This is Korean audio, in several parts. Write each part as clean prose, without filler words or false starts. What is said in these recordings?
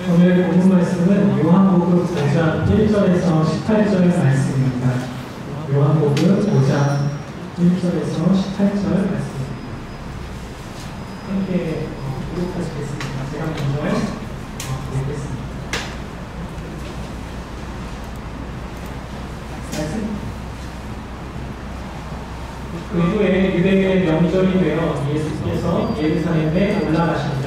오늘 본문 말씀은 요한복음 5장 1절에서 18절의 말씀입니다. 요한복음 5장 1절에서 18절 말씀입니다. 함께 기록하시겠습니다. 제가 먼저 보겠습니다. 그 후에 유대인의 명절이 되어 예수께서 예루살렘에 올라가십니다.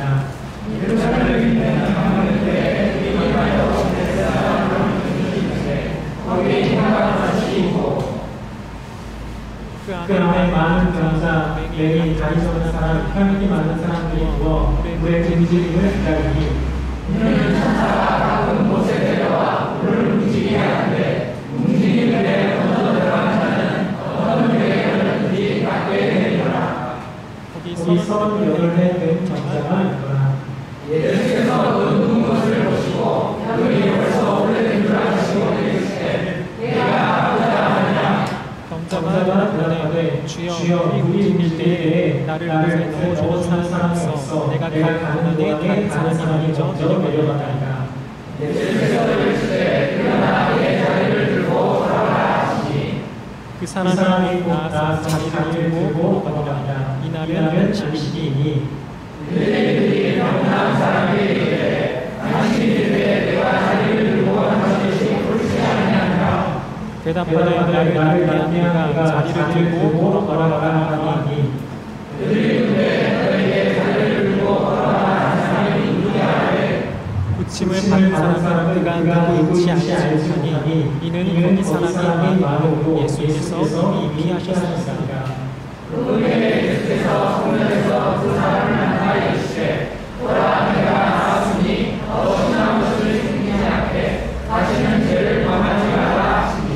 그 안에 많은 병자, 매일 다리 저는 사람, 혈기 많은 사람들이 누워 물의 굶주림을 기다리니 이는 천사가 가끔 못에 데려와 물을 움직이게 하는데 움직이는 데 먼저 들어간 자는 어떤 물의 물이 닿게 되리라. 거기 38된 병자가 있더라. 예수께서 그 눕은 것을 보시고 그들이 벌써 오래된 줄 아시고 이르시되 내가 아프다 하느냐. 병자가 대답하되 주여 우리 움직일 때에 나를 물에 넣어주는 사람이 없어 내가 가는데 다른 사람이 먼저 내려가리라. 예수께서 이르시되 일어나 내 자리를 들고 걸어가라 하시니 그 사람이 나아서 자리를 들고 걸어가니라. 이날은 잠시이니 유대인들이 병난 사람에게 이르되 당신이 이르되 내가 자리를 들고 가는 것이 옳지 아니하니라. 대답하되 나를 내가 자리를 들고 걸어가라 하니 그들이 이르되 너에게 자리를 들고 걸어가라 하는 사람이 누구냐. 고침을 받은 사람들과 누구인지 알지 못하니 이는 거기 사람이 아니고 예수께서 이미 피하셨습니다. 그분의 예수께서 성전에서 그 사람을 만나 이르시되 보라 내가 나왔으니 어떠한 것을 숨기지 않게 다시는 죄를 범하지 말라 하시니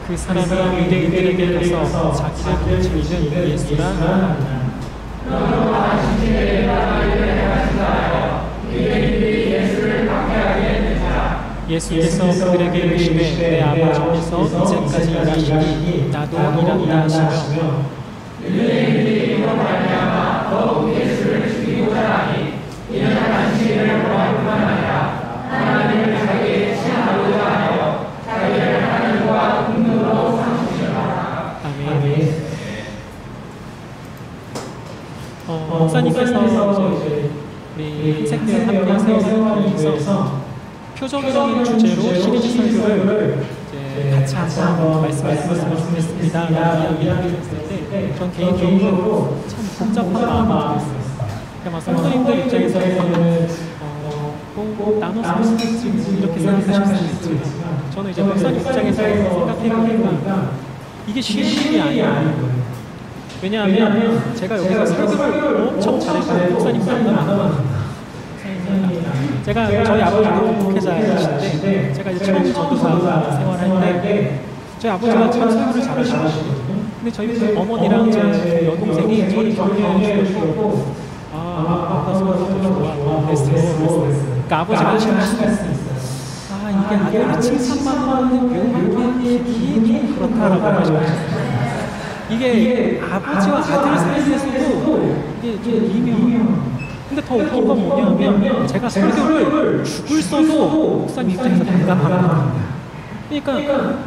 그 사람이 유대인들에게 가서 자기를 고치는 예수라 하니라. 그러므로 당신들의 말을 행하신다 유대인들이 예수를 박해하게 되자 예수께서 그들에게 이르시되 내 아버지께서 이제까지 일하시니 나도 일한다 하시며 유대인들이 이로 말미암아 더욱 예수를 죽이고자 하니 이는 당신을 범할 뿐만 아니라 하나님을 자기의 시험하고자 하여 자기를 하나님과 국민으로 삼으시라. 아멘. 목사님께서 우리 인생들 함께 세워가면서 표적적인 주제로 시리즈 설교를 같이 한번 말씀을 드렸으면 좋겠습니다. 이야기를 했을 때 전 개인적으로 참 복잡한 마음이 들었어요. 성도님들 입장에서는 꼭 나눠서 이렇게 생각하실 수 있지만 저는 이제 목사님 입장에서 생각해보니까 이게 쉬운 일이 아니에요. 왜냐하면 제가 여기서 설교를 엄청 잘해서 목사님 만나면 제가 저희 아버지도 목회자이신데 제가 이제 처음 전도사 생활할 때 저희 아버지가 참 설교를 잘하시거든요. 근데 저희 어머니랑 제 여동생이 저를 격려해 주고 아빠 설교도 좋아 그랬어요. 그러니까 아버지가 하시는 말씀이 이게 아들이 칭찬만 하는 이게 좀 그렇다라고 하셨어요. 이게 아버지와 아들 사이에서도 이게 좀 미묘해요. 근데 더 웃긴 건 뭐냐면 제가 설교를 죽을 써도 목사님 입장에서 난감합니다. 그러니까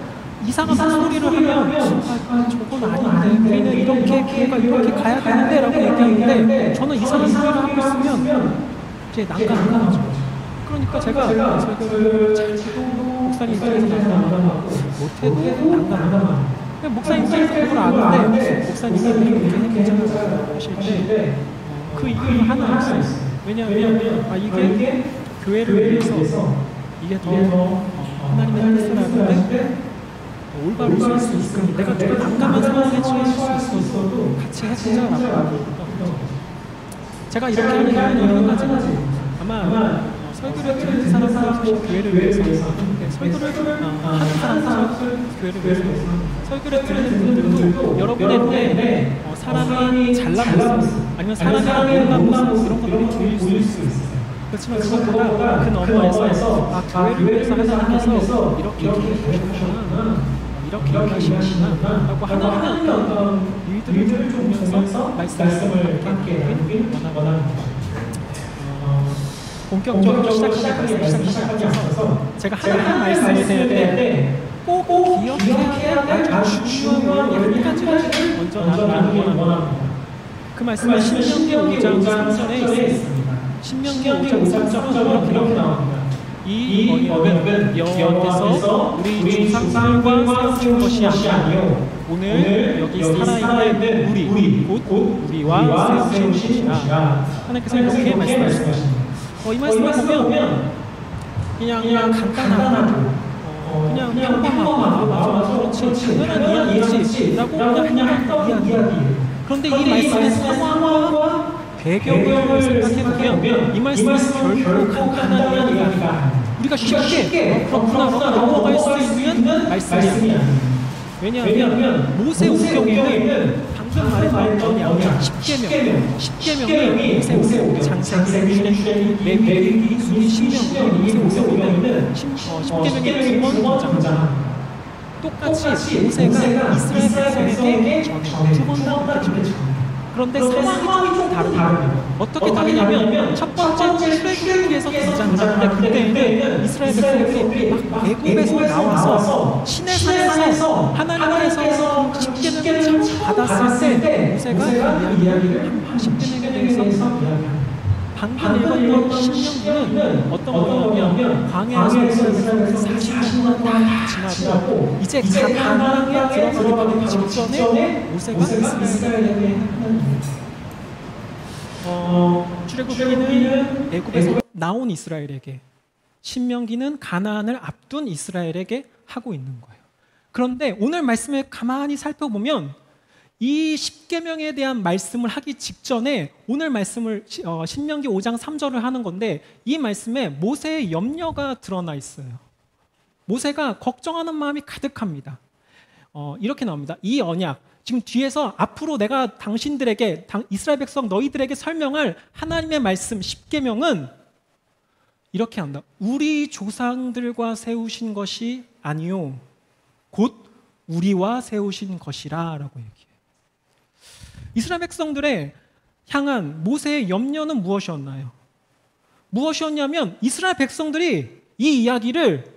이상한 소리를 하면 저건 아닌데 우리는 이렇게 교회가 이렇게 가야 되는데 라고 얘기하는데 저는 이상한 소리를 하고 있으면 이제 난감한 거죠. 그러니까 제가 설교를 잘 해도 목사님 입장에서 난감하고 못해도 난감하고 목사님 입장에서 그걸 아는데 목사님이 이렇게 해보자고 하실 때 그 이유는 하나 있어요. 왜냐하면 이게 교회를 위해서 이게 더 하나님의 뜻을 아는데 올바를 수 있으니 내가 좀 난감한 상황에 처해질 수 있어도 같이 해보자라고 제가 이렇게 하는 이유는 여러 가지 아마 설교를 듣는 사람들 사실 교회를 위해서 설교를 하는 사람들 교회를 위해서 설교를 듣는 분들도 여러분의 때 사람이 잘난 모습 아니면 사람이 못난 모습 이런 것들이 보일 수 있어요. 그렇지만 그것보다 그 너머에서 교회를 위해서 하나님께서 이렇게 하셨구나 이렇게 하시구나 라고 하나님의 어떤 일들을 좀 보면서 말씀을 함께 나누길 원합니다. 본격적으로 시작하기 앞서서 제가 하나님 말씀을 대할 때 꼭 기억해야 할 아주 중요한 한 가지를 먼저 나누기 원합니다. 그 말씀은 신명기 5장 3절에 있습니다. 신명기 5장 3절은 이렇게 나옵니다. 이 언약은 여호와께서 우리 조상들과 세우신 것이 아니요 오늘 여기 살아있는 우리 곧 우리와 세우신 것이라. 하나님께서 이렇게 말씀하십니다. 이 말씀을 보면 그냥 간단하고 그냥 평범하고 맞아 그렇지 당연한 이야기지 라고 그냥 하는 이야기. 그런데 이 말씀의 상황과 배경을 생각해보면 이 말씀은 결코 간단한 이야기가 아닙니다. 우리가 쉽게 그렇구나 넘어갈 수 있는 말씀이 아닙니다. 왜냐하면 모세오경에는 방금 말했던 언약 10계명이 모세오경, 장세기, 출애굽기, 레위기, 순위, 신명기, 모세오경에는 10계명의 기본문장 똑같이 모세가 이스라엘 백성에게 전해 두 번 다 그렇게 전해. 그런데 상황이 좀 다릅니다. 어떻게 다르냐면 첫 번째 출애굽기에서 등장하는데 그때는 이스라엘 백성들이 막 애굽에서 나와서 시내산에서 하나님께서 십계명을 받았을 때 모세가 이야기를 십계명에 대해서 이야기합니다. 방금 읽었던 신명기는 어떤 거냐면 광야에서 이스라엘 40년 다 지나고 이제 가나안 땅에 들어가기 직전에 모세가 이스라엘에게 출애굽기는 애굽에서 나온 이스라엘에게, 신명기는 가나안을 앞둔 이스라엘에게 하고 있는 거예요. 그런데 오늘 말씀을 가만히 살펴보면 이 십계명에 대한 말씀을 하기 직전에 오늘 말씀을 신명기 5장 3절을 하는 건데 이 말씀에 모세의 염려가 드러나 있어요. 모세가 걱정하는 마음이 가득합니다. 이렇게 나옵니다. 이 언약, 지금 뒤에서 앞으로 내가 당신들에게 이스라엘 백성 너희들에게 설명할 하나님의 말씀 십계명은 이렇게 한다. 우리 조상들과 세우신 것이 아니요 곧 우리와 세우신 것이라 라고 얘기해요. 이스라엘 백성들의 향한 모세의 염려는 무엇이었나요? 무엇이었냐면 이스라엘 백성들이 이 이야기를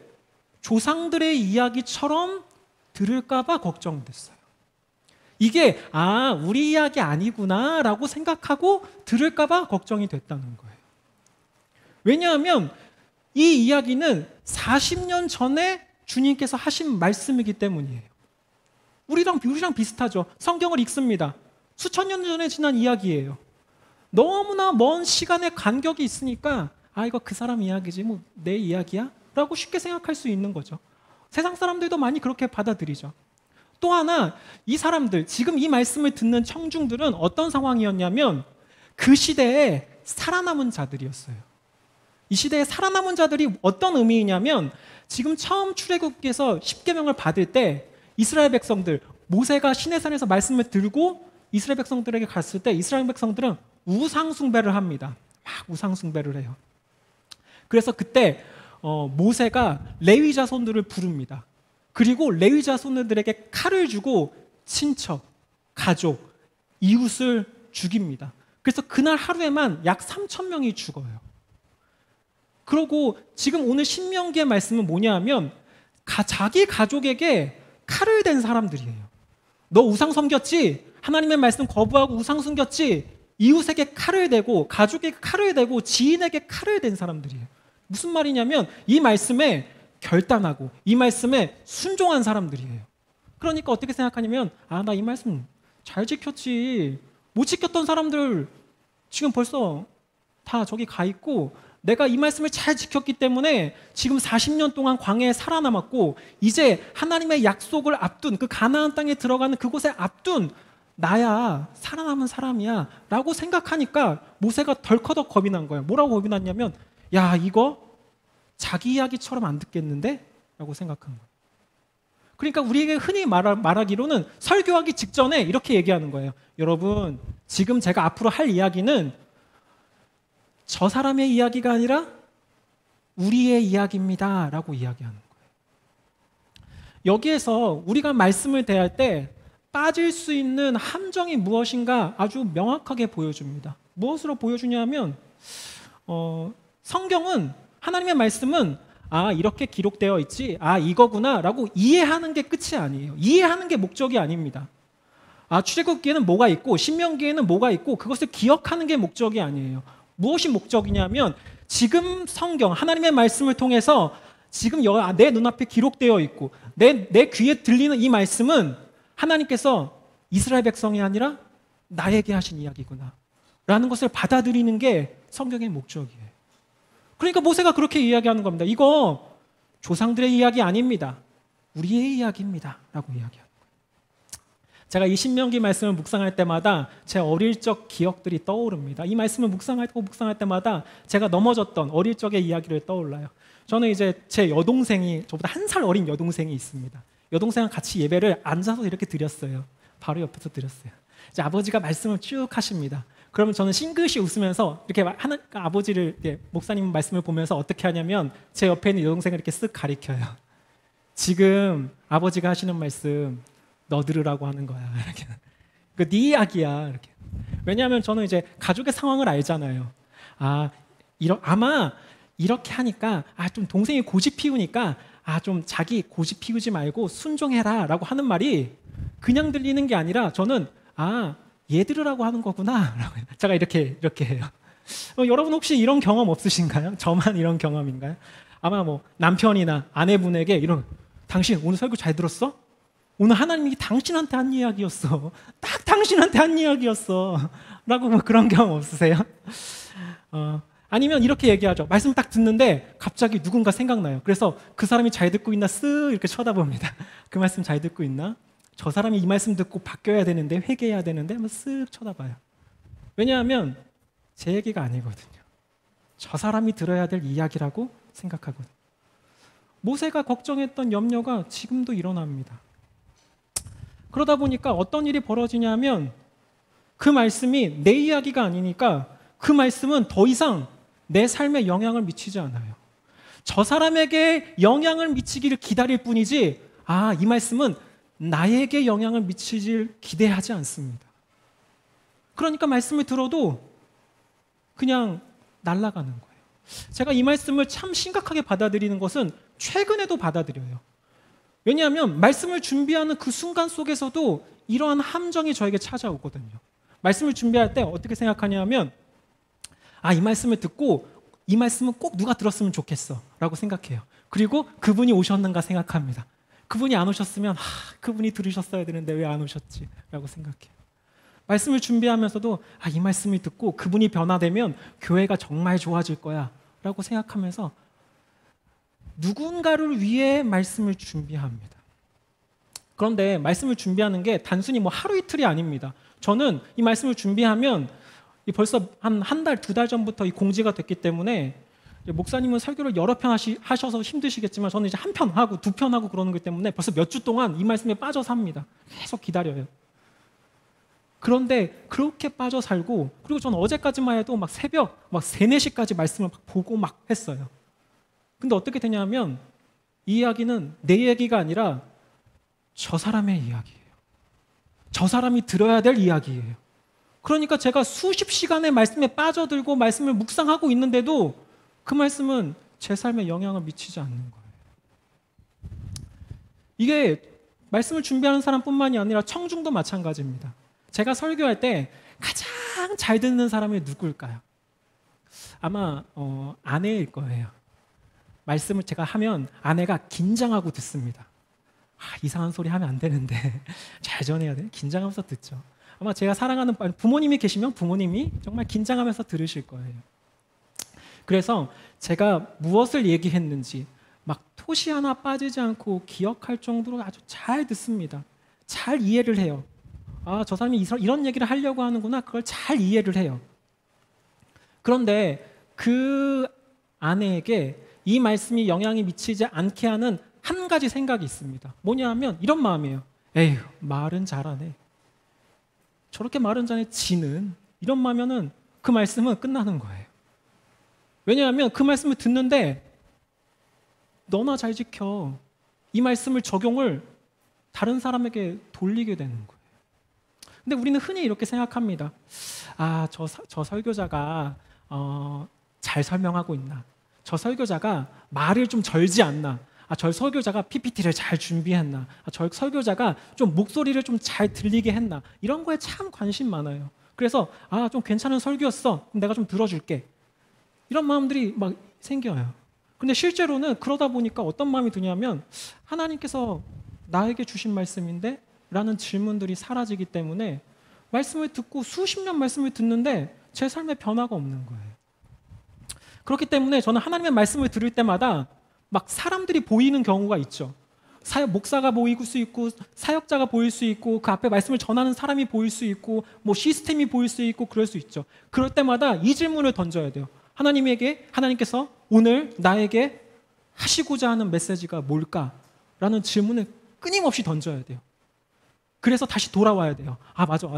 조상들의 이야기처럼 들을까 봐 걱정됐어요. 이게 우리 이야기 아니구나 라고 생각하고 들을까 봐 걱정이 됐다는 거예요. 왜냐하면 이 이야기는 40년 전에 주님께서 하신 말씀이기 때문이에요. 우리랑 비슷하죠. 성경을 읽습니다. 수천 년 전에 지난 이야기예요. 너무나 먼 시간의 간격이 있으니까 이거 그 사람 이야기지 뭐 내 이야기야? 라고 쉽게 생각할 수 있는 거죠. 세상 사람들도 많이 그렇게 받아들이죠. 또 하나 이 사람들, 지금 이 말씀을 듣는 청중들은 어떤 상황이었냐면 그 시대에 살아남은 자들이었어요. 이 시대에 살아남은 자들이 어떤 의미이냐면 지금 처음 출애굽기에서 십계명을 받을 때 이스라엘 백성들, 모세가 시내산에서 말씀을 들고 이스라엘 백성들에게 갔을 때 이스라엘 백성들은 우상 숭배를 합니다. 막 우상 숭배를 해요. 그래서 그때 모세가 레위 자손들을 부릅니다. 그리고 레위 자손들에게 칼을 주고 친척, 가족, 이웃을 죽입니다. 그래서 그날 하루에만 약 3,000명이 죽어요. 그리고 지금 오늘 신명기의 말씀은 뭐냐 하면 자기 가족에게 칼을 댄 사람들이에요. 너 우상 섬겼지? 하나님의 말씀 거부하고 우상 숨겼지? 이웃에게 칼을 대고 가족에게 칼을 대고 지인에게 칼을 댄 사람들이에요. 무슨 말이냐면 이 말씀에 결단하고 이 말씀에 순종한 사람들이에요. 그러니까 어떻게 생각하냐면 나 이 말씀 잘 지켰지. 못 지켰던 사람들 지금 벌써 다 저기 가 있고 내가 이 말씀을 잘 지켰기 때문에 지금 40년 동안 광야에 살아남았고 이제 하나님의 약속을 앞둔 그 가나안 땅에 들어가는 그곳에 앞둔 나야 살아남은 사람이야 라고 생각하니까 모세가 덜커덕 겁이 난 거예요. 뭐라고 겁이 났냐면 이거 자기 이야기처럼 안 듣겠는데? 라고 생각한 거예요. 그러니까 우리에게 흔히 말하기로는 설교하기 직전에 이렇게 얘기하는 거예요. 여러분 지금 제가 앞으로 할 이야기는 저 사람의 이야기가 아니라 우리의 이야기입니다 라고 이야기하는 거예요. 여기에서 우리가 말씀을 대할 때 빠질 수 있는 함정이 무엇인가 아주 명확하게 보여줍니다. 무엇으로 보여주냐면 성경은, 하나님의 말씀은 이렇게 기록되어 있지, 이거구나 라고 이해하는 게 끝이 아니에요. 이해하는 게 목적이 아닙니다. 출애굽기에는 뭐가 있고 신명기에는 뭐가 있고 그것을 기억하는 게 목적이 아니에요. 무엇이 목적이냐면 지금 성경, 하나님의 말씀을 통해서 지금 내 눈앞에 기록되어 있고 내 귀에 들리는 이 말씀은 하나님께서 이스라엘 백성이 아니라 나에게 하신 이야기구나 라는 것을 받아들이는 게 성경의 목적이에요. 그러니까 모세가 그렇게 이야기하는 겁니다. 이거 조상들의 이야기 아닙니다. 우리의 이야기입니다 라고 이야기합니다. 제가 이 신명기 말씀을 묵상할 때마다 제 어릴 적 기억들이 떠오릅니다. 이 말씀을 묵상할 때마다 제가 넘어졌던 어릴 적의 이야기를 떠올라요. 저는 이제 제 여동생이, 저보다 1살 어린 여동생이 있습니다. 여동생과 같이 예배를 앉아서 이렇게 드렸어요. 바로 옆에서 드렸어요. 이제 아버지가 말씀을 쭉 하십니다. 그러면 저는 싱긋이 웃으면서 이렇게 아버지를, 목사님 말씀을 보면서 어떻게 하냐면 제 옆에 있는 여동생을 이렇게 쓱 가리켜요. 지금 아버지가 하시는 말씀 너 들으라고 하는 거야. 이렇게. 네 이야기야. 이렇게. 왜냐하면 저는 이제 가족의 상황을 알잖아요. 아마 이렇게 하니까 좀 동생이 고집 피우니까 좀 자기 고집 피우지 말고 순종해라 라고 하는 말이 그냥 들리는 게 아니라 저는 얘 들으라고 하는 거구나 라고 제가 이렇게 해요. 여러분 혹시 이런 경험 없으신가요? 저만 이런 경험인가요? 아마 뭐 남편이나 아내분에게 당신 오늘 설교 잘 들었어? 오늘 하나님이 당신한테 한 이야기였어. 딱 당신한테 한 이야기였어. 라고 뭐 그런 경험 없으세요? 아니면 이렇게 얘기하죠. 말씀 딱 듣는데 갑자기 누군가 생각나요. 그래서 그 사람이 잘 듣고 있나 쓱 이렇게 쳐다봅니다. 그 말씀 잘 듣고 있나? 저 사람이 이 말씀 듣고 바뀌어야 되는데, 회개해야 되는데 한번 쓱 쳐다봐요. 왜냐하면 제 얘기가 아니거든요. 저 사람이 들어야 될 이야기라고 생각하거든요. 모세가 걱정했던 염려가 지금도 일어납니다. 그러다 보니까 어떤 일이 벌어지냐면 그 말씀이 내 이야기가 아니니까 그 말씀은 더 이상 내 삶에 영향을 미치지 않아요. 저 사람에게 영향을 미치기를 기다릴 뿐이지 이 말씀은 나에게 영향을 미치길 기대하지 않습니다. 그러니까 말씀을 들어도 그냥 날아가는 거예요. 제가 이 말씀을 참 심각하게 받아들이는 것은 최근에도 받아들여요. 왜냐하면 말씀을 준비하는 그 순간 속에서도 이러한 함정이 저에게 찾아오거든요. 말씀을 준비할 때 어떻게 생각하냐면 이 말씀을 듣고 이 말씀은 꼭 누가 들었으면 좋겠어 라고 생각해요. 그리고 그분이 오셨는가 생각합니다. 그분이 안 오셨으면 그분이 들으셨어야 되는데 왜 안 오셨지? 라고 생각해요. 말씀을 준비하면서도 이 말씀을 듣고 그분이 변화되면 교회가 정말 좋아질 거야 라고 생각하면서 누군가를 위해 말씀을 준비합니다. 그런데 말씀을 준비하는 게 단순히 하루 이틀이 아닙니다. 저는 이 말씀을 준비하면 벌써 한 달, 2달 전부터 이 공지가 됐기 때문에 목사님은 설교를 여러 편 하셔서 힘드시겠지만 저는 이제 1편 하고 2편 하고 그러는 것 때문에 벌써 몇 주 동안 이 말씀에 빠져서 합니다. 계속 기다려요. 그런데 그렇게 빠져 살고 그리고 저는 어제까지만 해도 새벽 3, 4시까지 말씀을 보고 했어요. 근데 어떻게 되냐면 이 이야기는 내 얘기가 아니라 저 사람의 이야기예요. 저 사람이 들어야 될 이야기예요. 그러니까 제가 수십 시간의 말씀에 빠져들고 말씀을 묵상하고 있는데도 그 말씀은 제 삶에 영향을 미치지 않는 거예요. 이게 말씀을 준비하는 사람뿐만이 아니라 청중도 마찬가지입니다. 제가 설교할 때 가장 잘 듣는 사람이 누굴까요? 아마 아내일 거예요. 말씀을 제가 하면 아내가 긴장하고 듣습니다. 이상한 소리 하면 안 되는데 잘 전해야 돼. 긴장하면서 듣죠. 아마 제가 사랑하는 부모님이 계시면 부모님이 정말 긴장하면서 들으실 거예요. 그래서 제가 무엇을 얘기했는지 토시 하나 빠지지 않고 기억할 정도로 아주 잘 듣습니다. 잘 이해를 해요. 저 사람이 이런 얘기를 하려고 하는구나. 그걸 잘 이해를 해요. 그런데 그 아내에게 이 말씀이 영향이 미치지 않게 하는 한 가지 생각이 있습니다. 뭐냐 하면 이런 마음이에요. 에휴, 말은 잘하네. 저렇게 말은 잘해 지는. 이런 마음이면 그 말씀은 끝나는 거예요. 왜냐하면 그 말씀을 듣는데 너나 잘 지켜. 이 말씀을 적용을 다른 사람에게 돌리게 되는 거예요. 근데 우리는 흔히 이렇게 생각합니다. 저 설교자가 잘 설명하고 있나? 저 설교자가 말을 좀 절지 않나? 저 설교자가 PPT를 잘 준비했나? 저 설교자가 좀 목소리를 좀 잘 들리게 했나? 이런 거에 참 관심 많아요. 그래서 좀 괜찮은 설교였어. 그럼 내가 좀 들어줄게. 이런 마음들이 막 생겨요. 근데 실제로는 그러다 보니까 어떤 마음이 드냐면 하나님께서 나에게 주신 말씀인데? 라는 질문들이 사라지기 때문에 말씀을 듣고 수십 년 말씀을 듣는데 제 삶에 변화가 없는 거예요. 그렇기 때문에 저는 하나님의 말씀을 들을 때마다 막 사람들이 보이는 경우가 있죠. 목사가 보일 수 있고 사역자가 보일 수 있고 그 앞에 말씀을 전하는 사람이 보일 수 있고 뭐 시스템이 보일 수 있고 그럴 수 있죠. 그럴 때마다 이 질문을 던져야 돼요. 하나님께서 오늘 나에게 하시고자 하는 메시지가 뭘까라는 질문을 끊임없이 던져야 돼요. 그래서 다시 돌아와야 돼요. 맞아.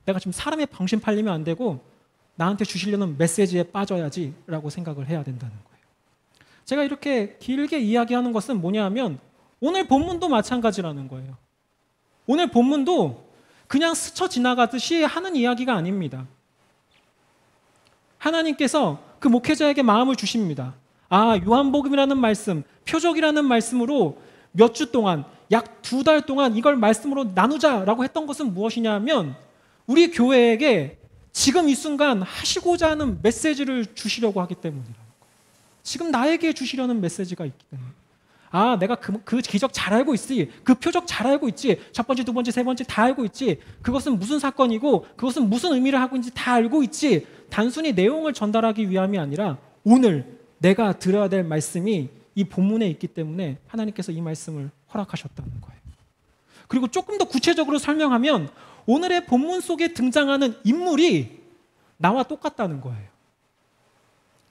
내가 지금 사람의 방심 팔리면 안 되고 나한테 주시려는 메시지에 빠져야지라고 생각을 해야 된다는 거예요. 제가 이렇게 길게 이야기하는 것은 뭐냐 하면 오늘 본문도 마찬가지라는 거예요. 오늘 본문도 그냥 스쳐 지나가듯이 하는 이야기가 아닙니다. 하나님께서 그 목회자에게 마음을 주십니다. 요한복음이라는 말씀, 표적이라는 말씀으로 몇 주 동안, 약 2달 동안 이걸 말씀으로 나누자라고 했던 것은 무엇이냐 하면 우리 교회에게 지금 이 순간 하시고자 하는 메시지를 주시려고 하기 때문이라는 거예요. 지금 나에게 주시려는 메시지가 있기 때문에 내가 그 기적 잘 알고 있지, 그 표적 잘 알고 있지, 첫 번째, 두 번째, 세 번째 다 알고 있지, 그것은 무슨 사건이고 그것은 무슨 의미를 하고 있는지 다 알고 있지. 단순히 내용을 전달하기 위함이 아니라 오늘 내가 들어야 될 말씀이 이 본문에 있기 때문에 하나님께서 이 말씀을 허락하셨다는 거예요. 그리고 조금 더 구체적으로 설명하면 오늘의 본문 속에 등장하는 인물이 나와 똑같다는 거예요.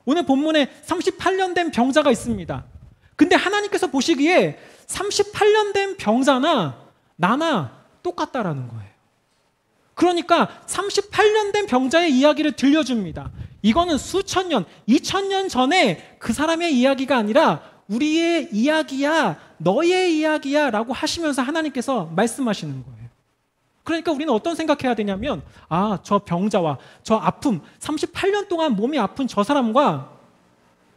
오늘 본문에 38년 된 병자가 있습니다. 근데 하나님께서 보시기에 38년 된 병자나 나나 똑같다라는 거예요. 그러니까 38년 된 병자의 이야기를 들려줍니다. 이거는 수천 년, 2000년 전에 그 사람의 이야기가 아니라 우리의 이야기야, 너의 이야기야 라고 하시면서 하나님께서 말씀하시는 거예요. 그러니까 우리는 어떤 생각해야 되냐면 저 병자와 저 아픔, 38년 동안 몸이 아픈 저 사람과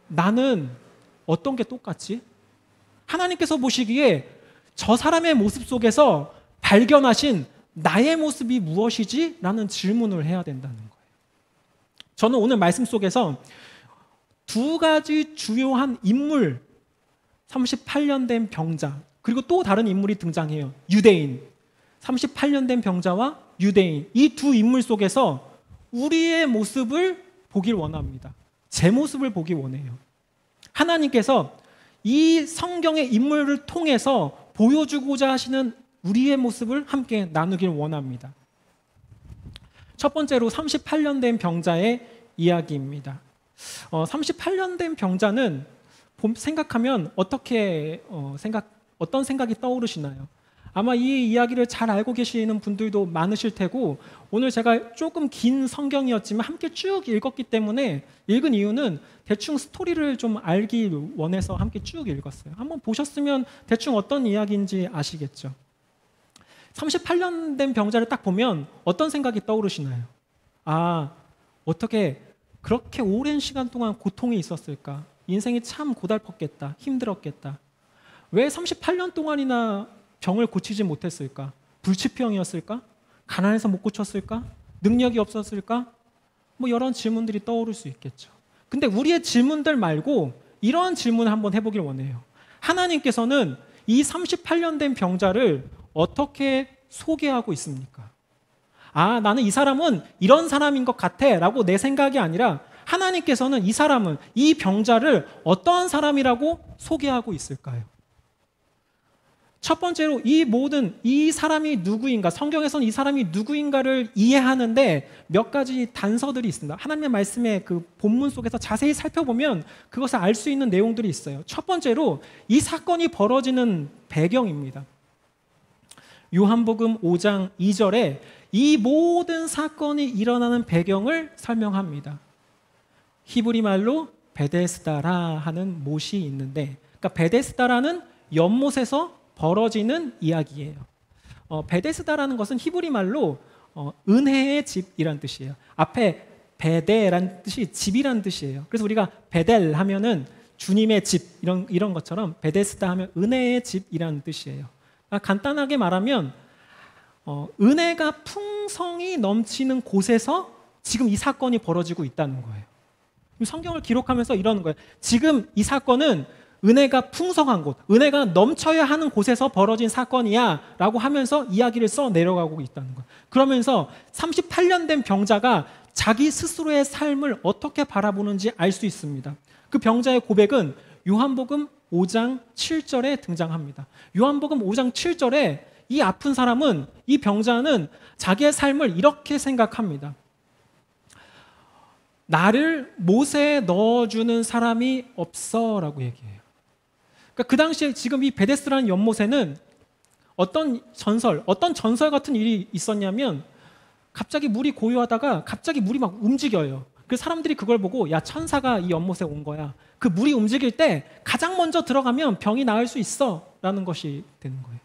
나는 어떤 게 똑같지? 하나님께서 보시기에 저 사람의 모습 속에서 발견하신 나의 모습이 무엇이지? 라는 질문을 해야 된다는 거예요. 저는 오늘 말씀 속에서 두 가지 주요한 인물, 38년 된 병자, 그리고 또 다른 인물이 등장해요. 유대인. 38년 된 병자와 유대인. 이 두 인물 속에서 우리의 모습을 보길 원합니다. 제 모습을 보기 원해요. 하나님께서 이 성경의 인물을 통해서 보여주고자 하시는 우리의 모습을 함께 나누길 원합니다. 첫 번째로 38년 된 병자의 이야기입니다. 38년 된 병자는 생각하면 어떤 생각이 떠오르시나요? 아마 이 이야기를 잘 알고 계시는 분들도 많으실 테고 오늘 제가 조금 긴 성경이었지만 함께 쭉 읽었기 때문에 읽은 이유는 대충 스토리를 좀 알기 원해서 함께 쭉 읽었어요. 한번 보셨으면 대충 어떤 이야기인지 아시겠죠? 38년 된 병자를 딱 보면 어떤 생각이 떠오르시나요? 어떻게 그렇게 오랜 시간 동안 고통이 있었을까? 인생이 참 고달팠겠다, 힘들었겠다. 왜 38년 동안이나 병을 고치지 못했을까? 불치병이었을까? 가난해서 못 고쳤을까? 능력이 없었을까? 이런 질문들이 떠오를 수 있겠죠. 근데 우리의 질문들 말고 이러한 질문을 한번 해보길 원해요. 하나님께서는 이 38년 된 병자를 어떻게 소개하고 있습니까? 나는 이 사람은 이런 사람인 것 같아 라고 내 생각이 아니라 하나님께서는 이 병자를 어떠한 사람이라고 소개하고 있을까요? 첫 번째로 이 사람이 누구인가, 성경에서는 이 사람이 누구인가를 이해하는데 몇 가지 단서들이 있습니다. 하나님의 말씀의 그 본문 속에서 자세히 살펴보면 그것을 알 수 있는 내용들이 있어요. 첫 번째로 이 사건이 벌어지는 배경입니다. 요한복음 5장 2절에 이 모든 사건이 일어나는 배경을 설명합니다. 히브리 말로 베데스다라 하는 못이 있는데, 그러니까 베데스다라는 연못에서 벌어지는 이야기예요. 베데스다라는 것은 히브리 말로 은혜의 집이란 뜻이에요. 앞에 베데라는 뜻이 집이라는 뜻이에요. 그래서 우리가 베델 하면은 주님의 집 이런 것처럼 베데스다 하면 은혜의 집이라는 뜻이에요. 그러니까 간단하게 말하면 은혜가 풍성이 넘치는 곳에서 지금 이 사건이 벌어지고 있다는 거예요. 성경을 기록하면서 이러는 거예요. 지금 이 사건은 은혜가 풍성한 곳, 은혜가 넘쳐야 하는 곳에서 벌어진 사건이야 라고 하면서 이야기를 써 내려가고 있다는 거예요. 그러면서 38년 된 병자가 자기 스스로의 삶을 어떻게 바라보는지 알 수 있습니다. 그 병자의 고백은 요한복음 5장 7절에 등장합니다. 요한복음 5장 7절에 이 아픈 사람은, 이 병자는 자기의 삶을 이렇게 생각합니다. 나를 못에 넣어주는 사람이 없어 라고 얘기해요. 그러니까 그 당시에 지금 이 베데스라는 연못에는 어떤 전설 같은 일이 있었냐면 갑자기 물이 고요하다가 갑자기 물이 막 움직여요. 그래서 사람들이 그걸 보고 야, 천사가 이 연못에 온 거야. 그 물이 움직일 때 가장 먼저 들어가면 병이 나을 수 있어 라는 것이 되는 거예요.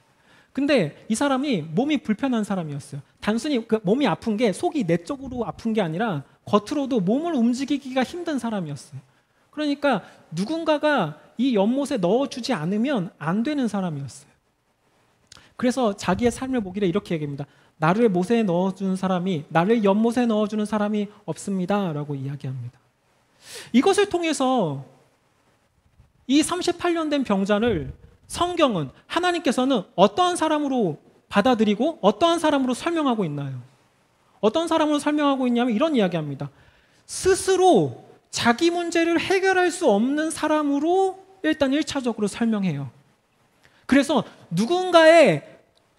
근데 이 사람이 몸이 불편한 사람이었어요. 단순히 그 몸이 아픈 게 속이 내적으로 아픈 게 아니라 겉으로도 몸을 움직이기가 힘든 사람이었어요. 그러니까 누군가가 이 연못에 넣어주지 않으면 안 되는 사람이었어요. 그래서 자기의 삶을 보기를 이렇게 얘기합니다. 나를 못에 넣어주는 사람이, 나를 연못에 넣어주는 사람이 없습니다 라고 이야기합니다. 이것을 통해서 이 38년 된 병자를 성경은, 하나님께서는 어떠한 사람으로 받아들이고 어떠한 사람으로 설명하고 있나요? 어떤 사람으로 설명하고 있냐면 이런 이야기합니다. 스스로 자기 문제를 해결할 수 없는 사람으로 일단 1차적으로 설명해요. 그래서 누군가의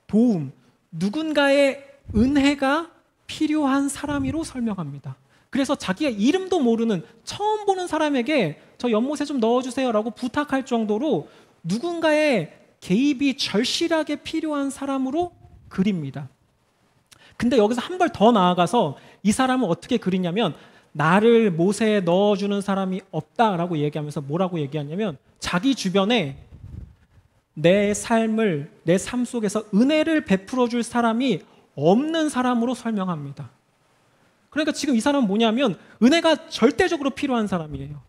도움, 누군가의 은혜가 필요한 사람으로 설명합니다. 그래서 자기의 이름도 모르는 처음 보는 사람에게 저 연못에 좀 넣어주세요 라고 부탁할 정도로 누군가의 개입이 절실하게 필요한 사람으로 그립니다. 근데 여기서 한 발 더 나아가서 이 사람은 어떻게 그리냐면 나를 못에 넣어주는 사람이 없다라고 얘기하면서 뭐라고 얘기하냐면 자기 주변에 내 삶을, 내 삶 속에서 은혜를 베풀어 줄 사람이 없는 사람으로 설명합니다. 그러니까 지금 이 사람은 뭐냐면 은혜가 절대적으로 필요한 사람이에요.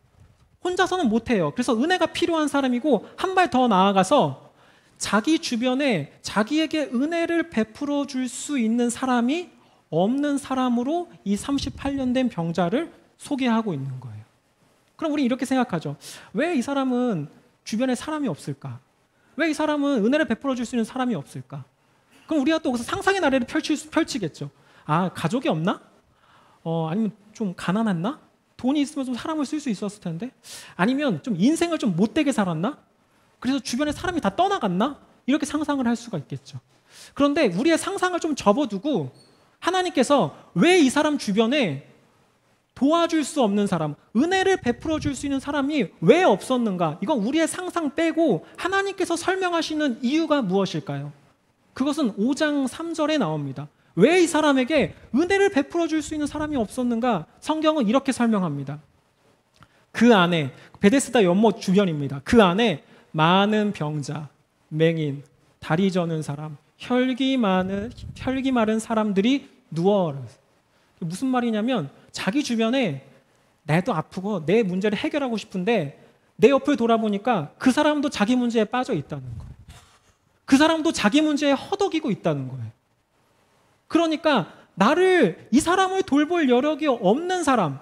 혼자서는 못해요. 그래서 은혜가 필요한 사람이고 한 발 더 나아가서 자기 주변에 자기에게 은혜를 베풀어 줄 수 있는 사람이 없는 사람으로 이 38년 된 병자를 소개하고 있는 거예요. 그럼 우리 이렇게 생각하죠. 왜 이 사람은 주변에 사람이 없을까? 왜 이 사람은 은혜를 베풀어 줄 수 있는 사람이 없을까? 그럼 우리가 또 거기서 상상의 나래를 펼치겠죠. 아, 가족이 없나? 아니면 좀 가난했나? 돈이 있으면 좀 사람을 쓸 수 있었을 텐데? 아니면 좀 인생을 좀 못되게 살았나? 그래서 주변에 사람이 다 떠나갔나? 이렇게 상상을 할 수가 있겠죠. 그런데 우리의 상상을 좀 접어두고 하나님께서 왜 이 사람 주변에 도와줄 수 없는 사람, 은혜를 베풀어 줄 수 있는 사람이 왜 없었는가? 이건 우리의 상상 빼고 하나님께서 설명하시는 이유가 무엇일까요? 그것은 5장 3절에 나옵니다. 왜 이 사람에게 은혜를 베풀어 줄 수 있는 사람이 없었는가? 성경은 이렇게 설명합니다. 그 안에, 베데스다 연못 주변입니다. 그 안에 많은 병자, 맹인, 다리 저는 사람, 혈기 마른 사람들이 누워. 무슨 말이냐면 자기 주변에 나도 아프고 내 문제를 해결하고 싶은데 내 옆을 돌아보니까 그 사람도 자기 문제에 빠져 있다는 거예요. 그 사람도 자기 문제에 허덕이고 있다는 거예요. 그러니까 이 사람을 돌볼 여력이 없는 사람,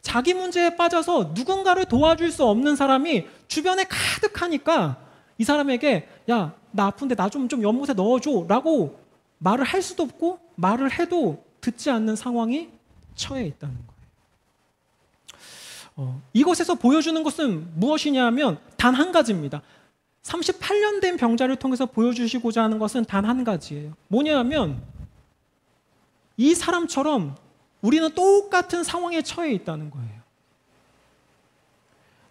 자기 문제에 빠져서 누군가를 도와줄 수 없는 사람이 주변에 가득하니까 이 사람에게 야, 나 아픈데 나 좀 연못에 넣어줘 라고 말을 할 수도 없고 말을 해도 듣지 않는 상황이 처해 있다는 거예요. 이곳에서 보여주는 것은 무엇이냐 하면 단 한 가지입니다. 38년 된 병자를 통해서 보여주시고자 하는 것은 단 한 가지예요. 뭐냐 하면 이 사람처럼 우리는 똑같은 상황에 처해 있다는 거예요.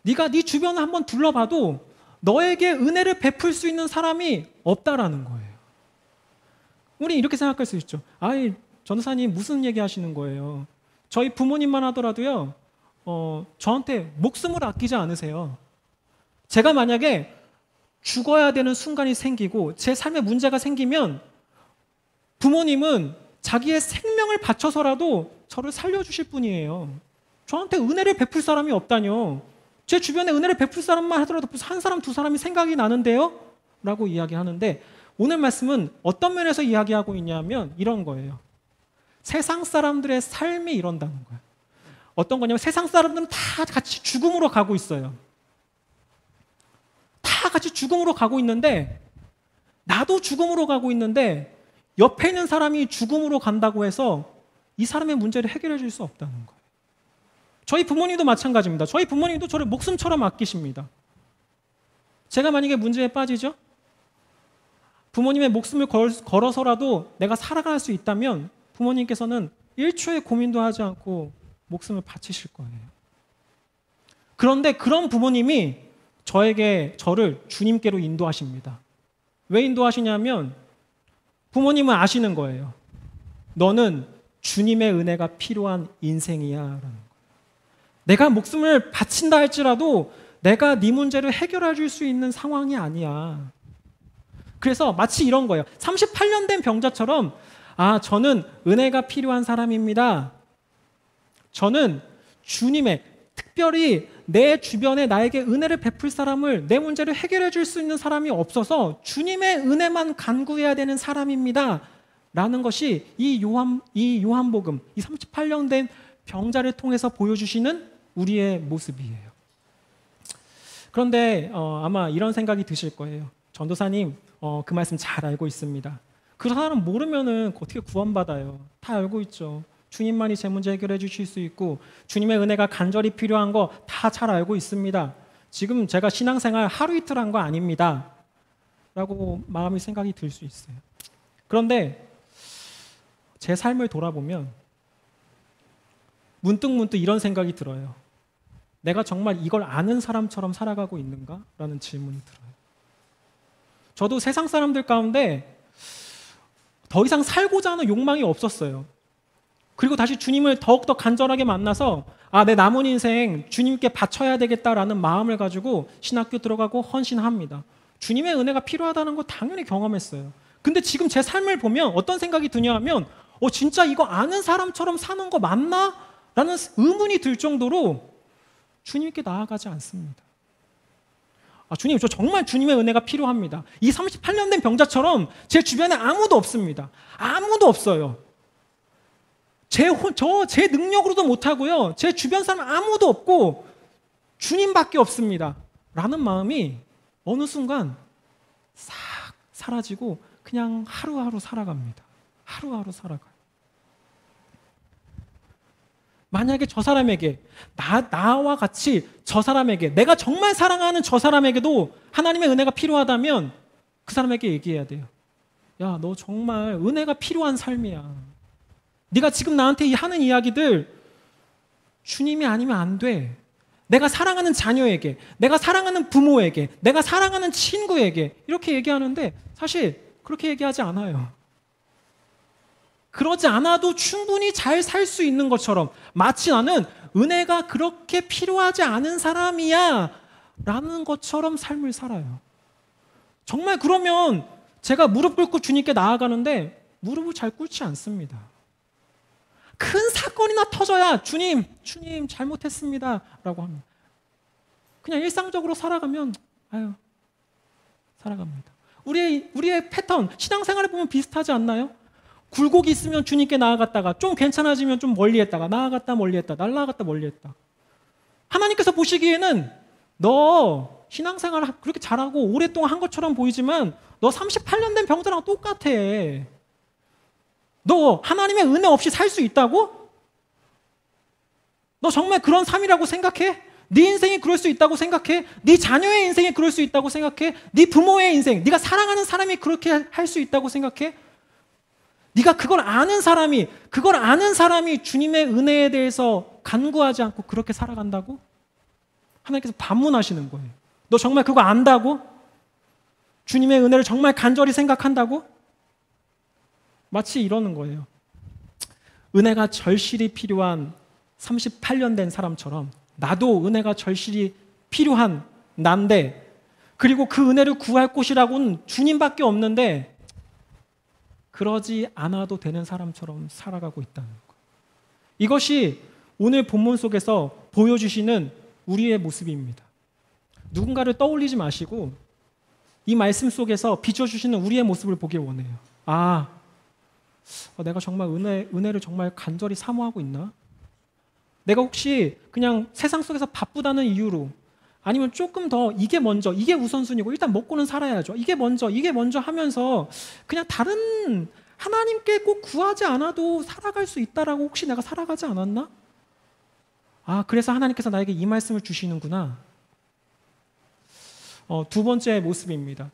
네가 네 주변을 한번 둘러봐도 너에게 은혜를 베풀 수 있는 사람이 없다라는 거예요. 우리 이렇게 생각할 수 있죠. 아이, 전도사님 무슨 얘기 하시는 거예요? 저희 부모님만 하더라도요, 저한테 목숨을 아끼지 않으세요. 제가 만약에 죽어야 되는 순간이 생기고 제 삶에 문제가 생기면 부모님은 자기의 생명을 바쳐서라도 저를 살려주실 분이에요. 저한테 은혜를 베풀 사람이 없다뇨. 제 주변에 은혜를 베풀 사람만 하더라도 한 사람, 두 사람이 생각이 나는데요? 라고 이야기하는데 오늘 말씀은 어떤 면에서 이야기하고 있냐면 이런 거예요. 세상 사람들의 삶이 이런다는 거예요. 어떤 거냐면 세상 사람들은 다 같이 죽음으로 가고 있어요. 다 같이 죽음으로 가고 있는데 나도 죽음으로 가고 있는데 옆에 있는 사람이 죽음으로 간다고 해서 이 사람의 문제를 해결해 줄 수 없다는 거예요. 저희 부모님도 마찬가지입니다. 저희 부모님도 저를 목숨처럼 아끼십니다. 제가 만약에 문제에 빠지죠? 부모님의 목숨을 걸어서라도 내가 살아갈 수 있다면 부모님께서는 1초의 고민도 하지 않고 목숨을 바치실 거예요. 그런데 그런 부모님이 저를 주님께로 인도하십니다. 왜 인도하시냐면 부모님은 아시는 거예요. 너는 주님의 은혜가 필요한 인생이야 라는 거예요. 내가 목숨을 바친다 할지라도 내가 네 문제를 해결해 줄 수 있는 상황이 아니야. 그래서 마치 이런 거예요. 38년 된 병자처럼 저는 은혜가 필요한 사람입니다. 저는 주님의 특별히 내 주변에 나에게 은혜를 베풀 사람을 내 문제를 해결해 줄 수 있는 사람이 없어서 주님의 은혜만 간구해야 되는 사람입니다. 라는 것이 이 요한복음, 이 38년 된 병자를 통해서 보여주시는 우리의 모습이에요. 그런데 아마 이런 생각이 드실 거예요. 전도사님, 그 말씀 잘 알고 있습니다. 그 사람 모르면은 어떻게 구원받아요? 다 알고 있죠. 주님만이 제 문제 해결해 주실 수 있고 주님의 은혜가 간절히 필요한 거 다 잘 알고 있습니다. 지금 제가 신앙생활 하루 이틀 한 거 아닙니다. 라고 마음이 생각이 들 수 있어요. 그런데 제 삶을 돌아보면 문득 이런 생각이 들어요. 내가 정말 이걸 아는 사람처럼 살아가고 있는가? 라는 질문이 들어요. 저도 세상 사람들 가운데 더 이상 살고자 하는 욕망이 없었어요. 그리고 다시 주님을 더욱더 간절하게 만나서 내 남은 인생 주님께 바쳐야 되겠다라는 마음을 가지고 신학교 들어가고 헌신합니다. 주님의 은혜가 필요하다는 거 당연히 경험했어요. 근데 지금 제 삶을 보면 어떤 생각이 드냐 하면 진짜 이거 아는 사람처럼 사는 거 맞나? 라는 의문이 들 정도로 주님께 나아가지 않습니다. 주님, 저 정말 주님의 은혜가 필요합니다. 이 38년 된 병자처럼 제 주변에 아무도 없습니다. 아무도 없어요. 제 능력으로도 못하고요. 제 주변 사람 아무도 없고 주님밖에 없습니다. 라는 마음이 어느 순간 싹 사라지고 그냥 하루하루 살아갑니다. 하루하루 살아가요. 만약에 저 사람에게 나와 같이 저 사람에게 내가 정말 사랑하는 저 사람에게도 하나님의 은혜가 필요하다면 그 사람에게 얘기해야 돼요. 야, 너 정말 은혜가 필요한 삶이야. 네가 지금 나한테 하는 이야기들 주님이 아니면 안 돼. 내가 사랑하는 자녀에게, 내가 사랑하는 부모에게, 내가 사랑하는 친구에게 이렇게 얘기하는데 사실 그렇게 얘기하지 않아요. 그러지 않아도 충분히 잘 살 수 있는 것처럼 마치 나는 은혜가 그렇게 필요하지 않은 사람이야 라는 것처럼 삶을 살아요. 정말 그러면 제가 무릎 꿇고 주님께 나아가는데 무릎을 잘 꿇지 않습니다. 큰 사건이나 터져야 주님 잘못했습니다 라고 합니다. 그냥 일상적으로 살아가면 살아갑니다. 우리의 패턴, 신앙생활에 보면 비슷하지 않나요? 굴곡이 있으면 주님께 나아갔다가 좀 괜찮아지면 좀 멀리했다가 나아갔다 멀리했다 날아갔다 멀리했다. 하나님께서 보시기에는 너 신앙생활 그렇게 잘하고 오랫동안 한 것처럼 보이지만 너 38년 된 병자랑 똑같아. 너 하나님의 은혜 없이 살 수 있다고? 너 정말 그런 삶이라고 생각해? 네 인생이 그럴 수 있다고 생각해? 네 자녀의 인생이 그럴 수 있다고 생각해? 네 부모의 인생, 네가 사랑하는 사람이 그렇게 할 수 있다고 생각해? 네가 그걸 아는 사람이 주님의 은혜에 대해서 간구하지 않고 그렇게 살아간다고? 하나님께서 반문하시는 거예요. 너 정말 그거 안다고? 주님의 은혜를 정말 간절히 생각한다고? 마치 이러는 거예요. 은혜가 절실히 필요한 38년 된 사람처럼 나도 은혜가 절실히 필요한 난데 그리고 그 은혜를 구할 곳이라고는 주님밖에 없는데 그러지 않아도 되는 사람처럼 살아가고 있다는 거예요. 이것이 오늘 본문 속에서 보여주시는 우리의 모습입니다. 누군가를 떠올리지 마시고 이 말씀 속에서 비춰주시는 우리의 모습을 보길 원해요. 내가 정말 은혜를 정말 간절히 사모하고 있나? 내가 혹시 그냥 세상 속에서 바쁘다는 이유로 아니면 조금 더 이게 먼저, 이게 우선순위고 일단 먹고는 살아야죠. 이게 먼저 하면서 그냥 다른 하나님께 꼭 구하지 않아도 살아갈 수 있다라고 혹시 내가 살아가지 않았나? 그래서 하나님께서 나에게 이 말씀을 주시는구나. 두 번째 모습입니다.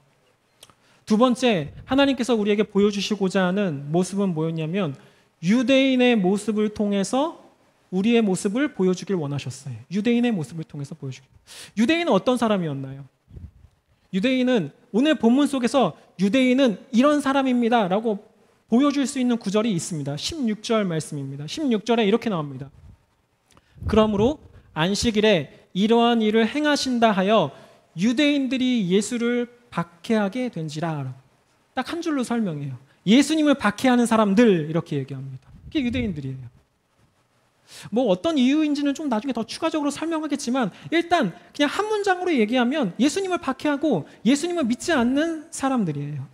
두 번째, 하나님께서 우리에게 보여주시고자 하는 모습은 뭐였냐면 유대인의 모습을 통해서 우리의 모습을 보여주길 원하셨어요. 유대인의 모습을 통해서 보여주길. 유대인은 어떤 사람이었나요? 유대인은 오늘 본문 속에서 유대인은 이런 사람입니다 라고 보여줄 수 있는 구절이 있습니다. 16절 말씀입니다. 16절에 이렇게 나옵니다. 그러므로 안식일에 이러한 일을 행하신다 하여 유대인들이 예수를 박해하게 된지라. 딱 한 줄로 설명해요. 예수님을 박해하는 사람들 이렇게 얘기합니다. 그게 유대인들이에요. 뭐 어떤 이유인지는 좀 나중에 더 추가적으로 설명하겠지만 일단 그냥 한 문장으로 얘기하면 예수님을 박해하고 예수님을 믿지 않는 사람들이에요.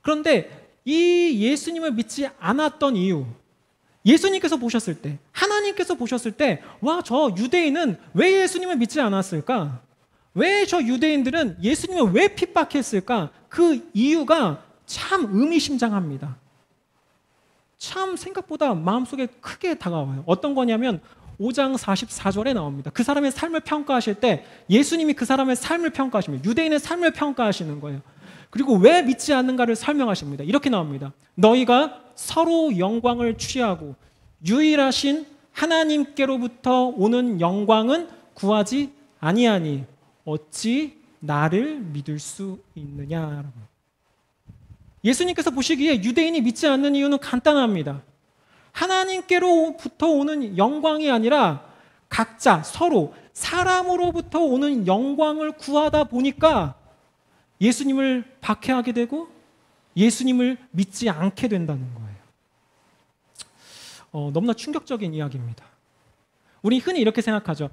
그런데 이 예수님을 믿지 않았던 이유, 예수님께서 보셨을 때, 하나님께서 보셨을 때, 저 유대인은 왜 예수님을 믿지 않았을까? 왜 저 유대인들은 예수님을 왜 핍박했을까? 그 이유가 참 의미심장합니다. 참 생각보다 마음속에 크게 다가와요. 어떤 거냐면 5장 44절에 나옵니다. 그 사람의 삶을 평가하실 때 예수님이 그 사람의 삶을 평가하십니다. 유대인의 삶을 평가하시는 거예요. 그리고 왜 믿지 않는가를 설명하십니다. 이렇게 나옵니다. 너희가 서로 영광을 취하고 유일하신 하나님께로부터 오는 영광은 구하지 아니하니 어찌 나를 믿을 수 있느냐라고. 예수님께서 보시기에 유대인이 믿지 않는 이유는 간단합니다. 하나님께로부터 오는 영광이 아니라 각자 서로 사람으로부터 오는 영광을 구하다 보니까 예수님을 박해하게 되고 예수님을 믿지 않게 된다는 거예요. 너무나 충격적인 이야기입니다. 우리 흔히 이렇게 생각하죠.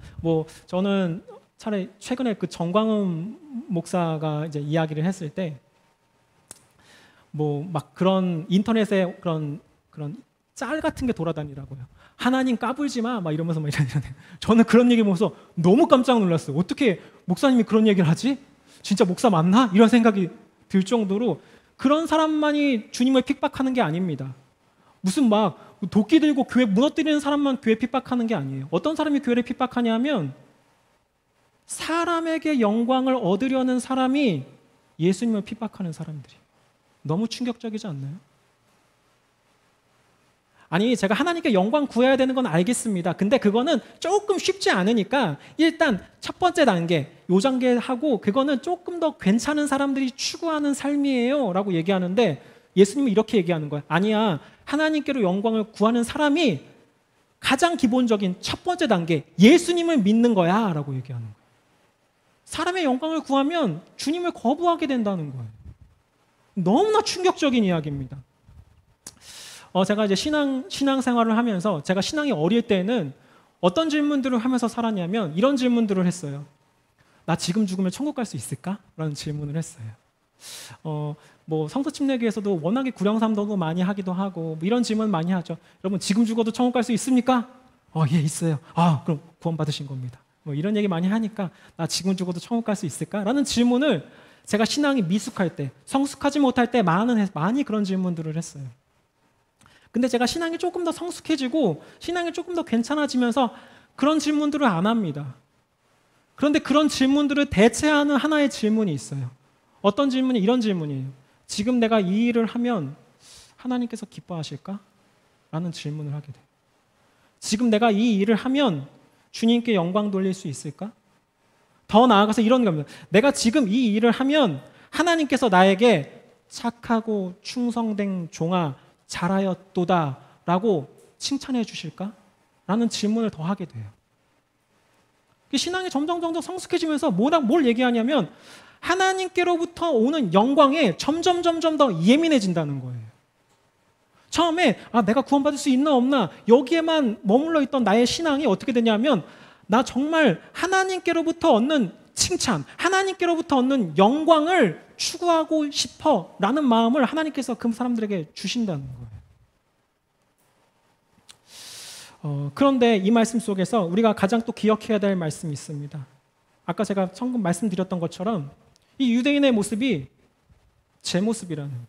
저는 차라리 최근에 그 정광훈 목사가 이제 이야기를 했을 때 막 그런 인터넷에 그런 짤 같은 게 돌아다니더라고요. 하나님 까불지 마, 막 이러면서 이러는. 저는 그런 얘기 보면서 너무 깜짝 놀랐어요. 어떻게 목사님이 그런 얘기를 하지? 진짜 목사 맞나? 이런 생각이 들 정도로 그런 사람만이 주님을 핍박하는 게 아닙니다. 무슨 막 도끼 들고 교회 무너뜨리는 사람만 교회 핍박하는 게 아니에요. 어떤 사람이 교회를 핍박하냐면 사람에게 영광을 얻으려는 사람이 예수님을 핍박하는 사람들이. 너무 충격적이지 않나요? 아니, 제가 하나님께 영광 구해야 되는 건 알겠습니다. 근데 그거는 조금 쉽지 않으니까 일단 첫 번째 단계, 요 단계 하고 그거는 조금 더 괜찮은 사람들이 추구하는 삶이에요 라고 얘기하는데 예수님은 이렇게 얘기하는 거예요. 아니야, 하나님께로 영광을 구하는 사람이 가장 기본적인 첫 번째 단계, 예수님을 믿는 거야 라고 얘기하는 거예요. 사람의 영광을 구하면 주님을 거부하게 된다는 거예요. 너무나 충격적인 이야기입니다. 제가 이제 신앙생활을 하면서 제가 신앙이 어릴 때는 어떤 질문들을 하면서 살았냐면 이런 질문들을 했어요. 나 지금 죽으면 천국 갈 수 있을까? 라는 질문을 했어요. 성서 침례교에서도 워낙에 구령삼도도 많이 하기도 하고 이런 질문 많이 하죠. 여러분 지금 죽어도 천국 갈 수 있습니까? 예, 있어요. 그럼 구원 받으신 겁니다. 이런 얘기 많이 하니까 나 지금 죽어도 천국 갈 수 있을까? 라는 질문을 제가 신앙이 미숙할 때, 성숙하지 못할 때 많이 그런 질문들을 했어요. 근데 제가 신앙이 조금 더 성숙해지고 신앙이 조금 더 괜찮아지면서 그런 질문들을 안 합니다. 그런데 그런 질문들을 대체하는 하나의 질문이 있어요. 어떤 질문이 이런 질문이에요. 지금 내가 이 일을 하면 하나님께서 기뻐하실까? 라는 질문을 하게 돼요. 지금 내가 이 일을 하면 주님께 영광 돌릴 수 있을까? 더 나아가서 이런 겁니다. 내가 지금 이 일을 하면 하나님께서 나에게 착하고 충성된 종아 잘하였도다 라고 칭찬해 주실까? 라는 질문을 더 하게 돼요. 신앙이 점점 성숙해지면서 뭘 얘기하냐면 하나님께로부터 오는 영광에 점점 더 예민해진다는 거예요. 처음에 내가 구원받을 수 있나 없나 여기에만 머물러 있던 나의 신앙이 어떻게 되냐면 나 정말 하나님께로부터 얻는 칭찬, 하나님께로부터 얻는 영광을 추구하고 싶어라는 마음을 하나님께서 그 사람들에게 주신다는 거예요. 그런데 이 말씀 속에서 우리가 가장 또 기억해야 될 말씀이 있습니다. 아까 제가 방금 말씀드렸던 것처럼 이 유대인의 모습이 제 모습이라는 거예요.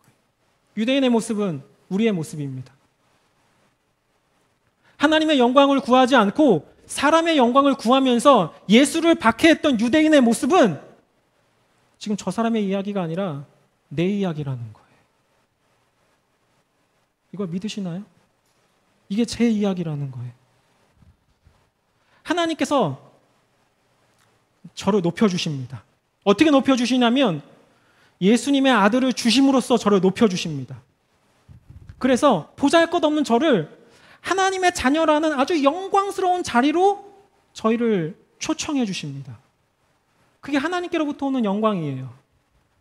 유대인의 모습은 우리의 모습입니다. 하나님의 영광을 구하지 않고 사람의 영광을 구하면서 예수를 박해했던 유대인의 모습은 지금 저 사람의 이야기가 아니라 내 이야기라는 거예요. 이걸 믿으시나요? 이게 제 이야기라는 거예요. 하나님께서 저를 높여주십니다. 어떻게 높여주시냐면 예수님의 아들을 주심으로써 저를 높여주십니다. 그래서 보잘것없는 저를 하나님의 자녀라는 아주 영광스러운 자리로 저희를 초청해 주십니다. 그게 하나님께로부터 오는 영광이에요.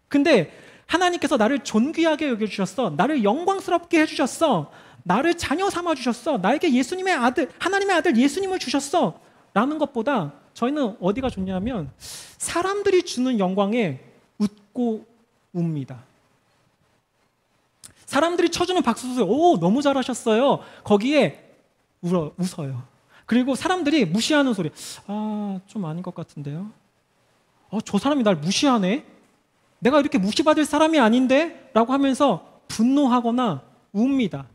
근데 하나님께서 나를 존귀하게 여겨주셨어. 나를 영광스럽게 해주셨어. 나를 자녀 삼아주셨어. 나에게 예수님의 아들, 하나님의 아들 예수님을 주셨어. 라는 것보다 저희는 어디가 좋냐면 사람들이 주는 영광에 웃고 웁니다. 사람들이 쳐주는 박수소리, 오, 너무 잘하셨어요. 거기에 웃어요. 그리고 사람들이 무시하는 소리, 좀 아닌 것 같은데요. 저 사람이 날 무시하네? 내가 이렇게 무시받을 사람이 아닌데? 라고 하면서 분노하거나 웁니다.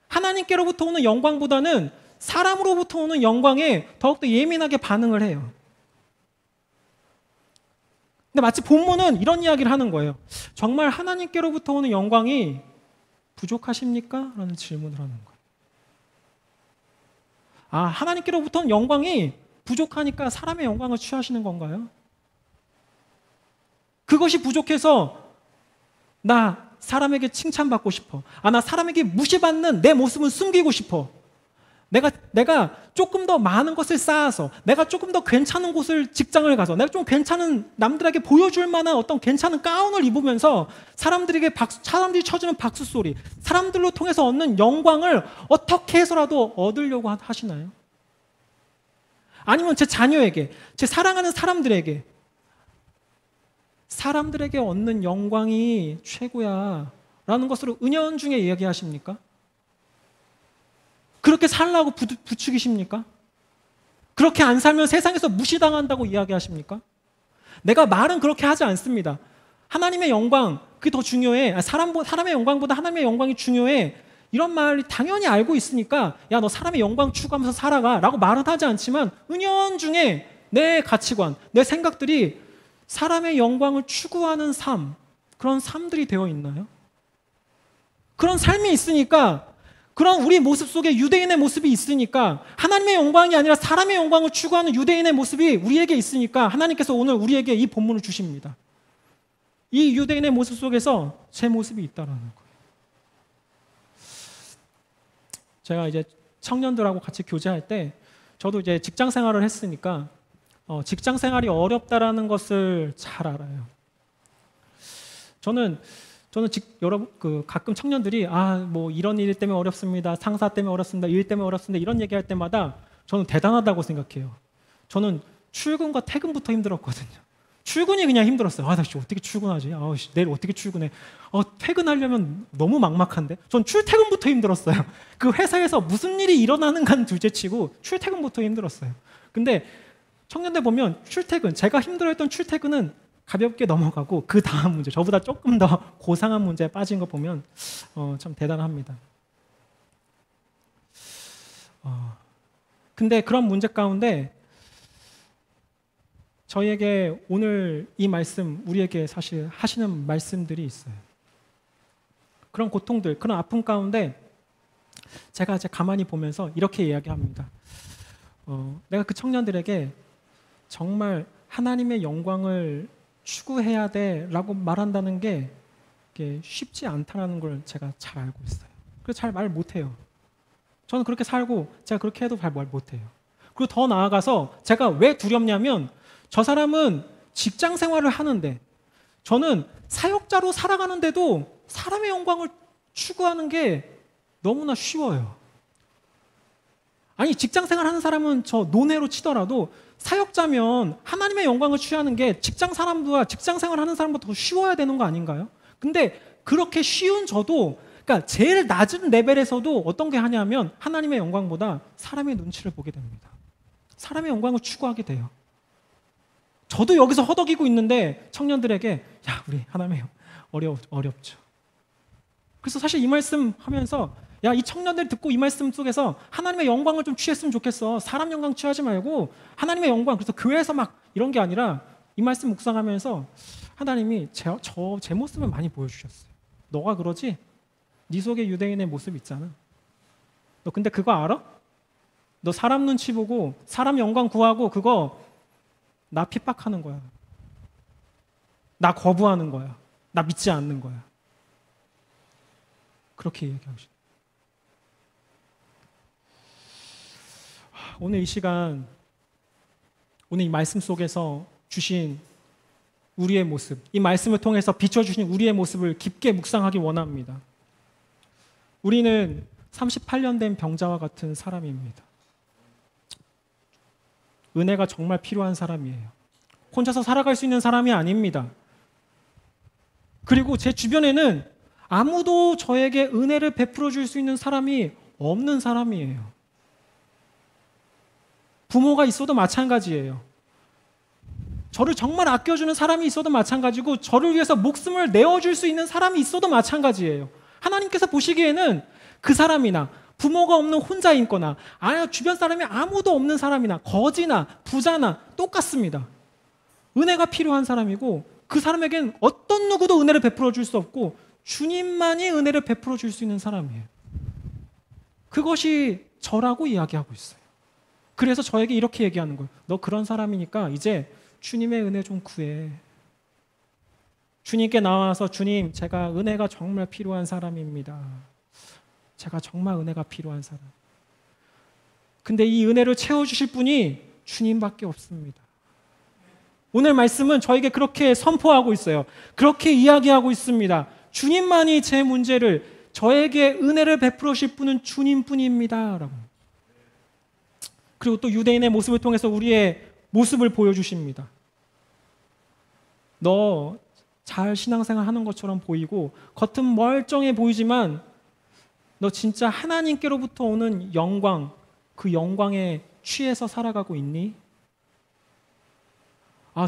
하나님께로부터 오는 영광보다는 사람으로부터 오는 영광에 더욱더 예민하게 반응을 해요. 근데 마치 본문은 이런 이야기를 하는 거예요. 정말 하나님께로부터 오는 영광이 부족하십니까? 라는 질문을 하는 거예요. 하나님께로부터 오는 영광이 부족하니까 사람의 영광을 취하시는 건가요? 그것이 부족해서 나 사람에게 칭찬받고 싶어. 나 사람에게 무시받는 내 모습은 숨기고 싶어. 내가 조금 더 많은 것을 쌓아서, 내가 조금 더 괜찮은 곳을 직장을 가서, 내가 좀 괜찮은 남들에게 보여줄 만한 어떤 괜찮은 가운을 입으면서 사람들이 쳐주는 박수 소리, 사람들로 통해서 얻는 영광을 어떻게 해서라도 얻으려고 하시나요? 아니면 제 자녀에게, 제 사랑하는 사람들에게 얻는 영광이 최고야 라는 것으로 은연중에 이야기하십니까? 그렇게 살라고 부추기십니까? 그렇게 안 살면 세상에서 무시당한다고 이야기하십니까? 내가 말은 그렇게 하지 않습니다. 하나님의 영광, 그게 더 중요해. 사람의 영광보다 하나님의 영광이 중요해. 이런 말이 당연히 알고 있으니까 야, 너 사람의 영광 추구하면서 살아가 라고 말은 하지 않지만 은연중에 내 가치관, 내 생각들이 사람의 영광을 추구하는 삶, 그런 삶들이 되어 있나요? 그런 삶이 있으니까, 그런 우리 모습 속에 유대인의 모습이 있으니까, 하나님의 영광이 아니라 사람의 영광을 추구하는 유대인의 모습이 우리에게 있으니까 하나님께서 오늘 우리에게 이 본문을 주십니다. 이 유대인의 모습 속에서 제 모습이 있다라는 거예요. 제가 이제 청년들하고 같이 교제할 때 저도 이제 직장 생활을 했으니까 직장 생활이 어렵다라는 것을 잘 알아요. 저는 여러분 가끔 청년들이 뭐 이런 일 때문에 어렵습니다. 상사 때문에 어렵습니다. 일 때문에 어렵습니다. 이런 얘기할 때마다 저는 대단하다고 생각해요. 저는 출근과 퇴근부터 힘들었거든요. 출근이 그냥 힘들었어요. 나 어떻게 출근하지? 내일 어떻게 출근해? 퇴근하려면 너무 막막한데? 전 출퇴근부터 힘들었어요. 그 회사에서 무슨 일이 일어나는 간 둘째치고 출퇴근부터 힘들었어요. 근데 청년들 보면 제가 힘들어했던 출퇴근은 가볍게 넘어가고 그 다음 문제, 저보다 조금 더 고상한 문제에 빠진 거 보면 참 대단합니다. 근데 그런 문제 가운데 저희에게 오늘 이 말씀, 우리에게 사실 하시는 말씀들이 있어요. 그런 고통들, 그런 아픔 가운데 제가 가만히 보면서 이렇게 이야기합니다. 내가 그 청년들에게 정말 하나님의 영광을 추구해야 돼라고 말한다는 게 쉽지 않다는 걸 제가 잘 알고 있어요. 그래서 잘 말 못해요. 저는 그렇게 살고 제가 그렇게 해도 잘 말 못해요. 그리고 더 나아가서 제가 왜 두렵냐면 저 사람은 직장 생활을 하는데 저는 사역자로 살아가는데도 사람의 영광을 추구하는 게 너무나 쉬워요. 아니 직장생활 하는 사람은 저 논외로 치더라도 사역자면 하나님의 영광을 취하는 게 직장 사람들과 직장생활 하는 사람보다 더 쉬워야 되는 거 아닌가요? 근데 그렇게 쉬운 저도 그러니까 제일 낮은 레벨에서도 어떤 게 하냐면 하나님의 영광보다 사람의 눈치를 보게 됩니다. 사람의 영광을 추구하게 돼요. 저도 여기서 허덕이고 있는데 청년들에게 야 우리 하나님의 어렵죠. 그래서 사실 이 말씀 하면서 야 이 청년들이 듣고 이 말씀 속에서 하나님의 영광을 좀 취했으면 좋겠어. 사람 영광 취하지 말고 하나님의 영광. 그래서 교회에서 막 이런 게 아니라 이 말씀 묵상하면서 하나님이 제 모습을 많이 보여주셨어요. 너가 그러지? 네 속에 유대인의 모습 있잖아. 너 근데 그거 알아? 너 사람 눈치 보고 사람 영광 구하고 그거 나 핍박하는 거야. 나 거부하는 거야. 나 믿지 않는 거야. 그렇게 얘기하시죠. 오늘 이 시간, 오늘 이 말씀 속에서 주신 우리의 모습, 이 말씀을 통해서 비춰주신 우리의 모습을 깊게 묵상하기 원합니다. 우리는 38년 된 병자와 같은 사람입니다. 은혜가 정말 필요한 사람이에요. 혼자서 살아갈 수 있는 사람이 아닙니다. 그리고 제 주변에는 아무도 저에게 은혜를 베풀어 줄 수 있는 사람이 없는 사람이에요. 부모가 있어도 마찬가지예요. 저를 정말 아껴주는 사람이 있어도 마찬가지고 저를 위해서 목숨을 내어줄 수 있는 사람이 있어도 마찬가지예요. 하나님께서 보시기에는 그 사람이나 부모가 없는 혼자인 거나 주변 사람이 아무도 없는 사람이나 거지나 부자나 똑같습니다. 은혜가 필요한 사람이고 그 사람에겐 어떤 누구도 은혜를 베풀어 줄 수 없고 주님만이 은혜를 베풀어 줄 수 있는 사람이에요. 그것이 저라고 이야기하고 있어요. 그래서 저에게 이렇게 얘기하는 거예요. 너 그런 사람이니까 이제 주님의 은혜 좀 구해. 주님께 나와서 주님, 제가 은혜가 정말 필요한 사람입니다. 제가 정말 은혜가 필요한 사람. 근데 이 은혜를 채워주실 분이 주님밖에 없습니다. 오늘 말씀은 저에게 그렇게 선포하고 있어요. 그렇게 이야기하고 있습니다. 주님만이 제 문제를, 저에게 은혜를 베풀어 주실 분은 주님뿐입니다. 라고. 그리고 또 유대인의 모습을 통해서 우리의 모습을 보여주십니다. 너 잘 신앙생활 하는 것처럼 보이고 겉은 멀쩡해 보이지만 너 진짜 하나님께로부터 오는 영광, 그 영광에 취해서 살아가고 있니?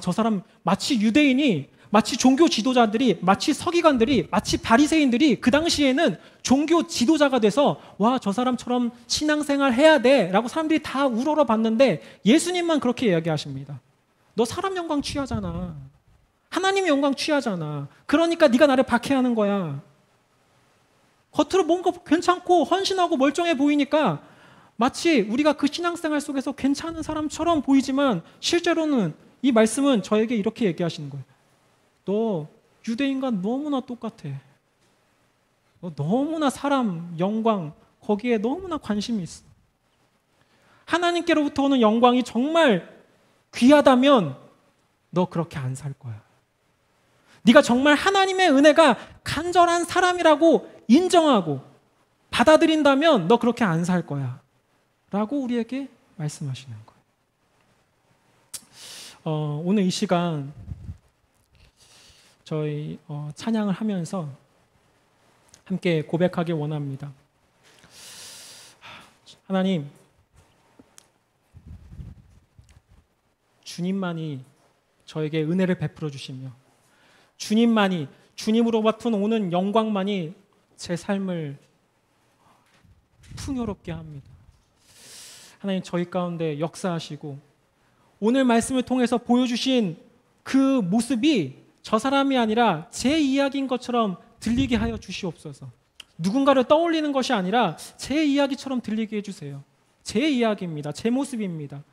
저 사람 마치 유대인이, 마치 종교 지도자들이, 마치 서기관들이, 마치 바리새인들이 그 당시에는 종교 지도자가 돼서 와, 저 사람처럼 신앙생활 해야 돼 라고 사람들이 다 우러러 봤는데 예수님만 그렇게 이야기하십니다. 너 사람 영광 취하잖아. 하나님 영광 취하잖아. 그러니까 네가 나를 박해하는 거야. 겉으로 뭔가 괜찮고 헌신하고 멀쩡해 보이니까 마치 우리가 그 신앙생활 속에서 괜찮은 사람처럼 보이지만 실제로는 이 말씀은 저에게 이렇게 얘기하시는 거예요. 너 유대인과 너무나 똑같아. 너 너무나 사람 영광 거기에 너무나 관심이 있어. 하나님께로부터 오는 영광이 정말 귀하다면 너 그렇게 안 살 거야. 네가 정말 하나님의 은혜가 간절한 사람이라고 인정하고 받아들인다면 너 그렇게 안 살 거야. 라고 우리에게 말씀하시는 거예요. 오늘 이 시간 저희 찬양을 하면서 함께 고백하기 원합니다. 하나님, 주님만이 저에게 은혜를 베풀어 주시며 주님만이, 주님으로부터 오는 영광만이 제 삶을 풍요롭게 합니다. 하나님, 저희 가운데 역사하시고 오늘 말씀을 통해서 보여주신 그 모습이 저 사람이 아니라 제 이야기인 것처럼 들리게 하여 주시옵소서. 누군가를 떠올리는 것이 아니라 제 이야기처럼 들리게 해주세요. 제 이야기입니다. 제 모습입니다.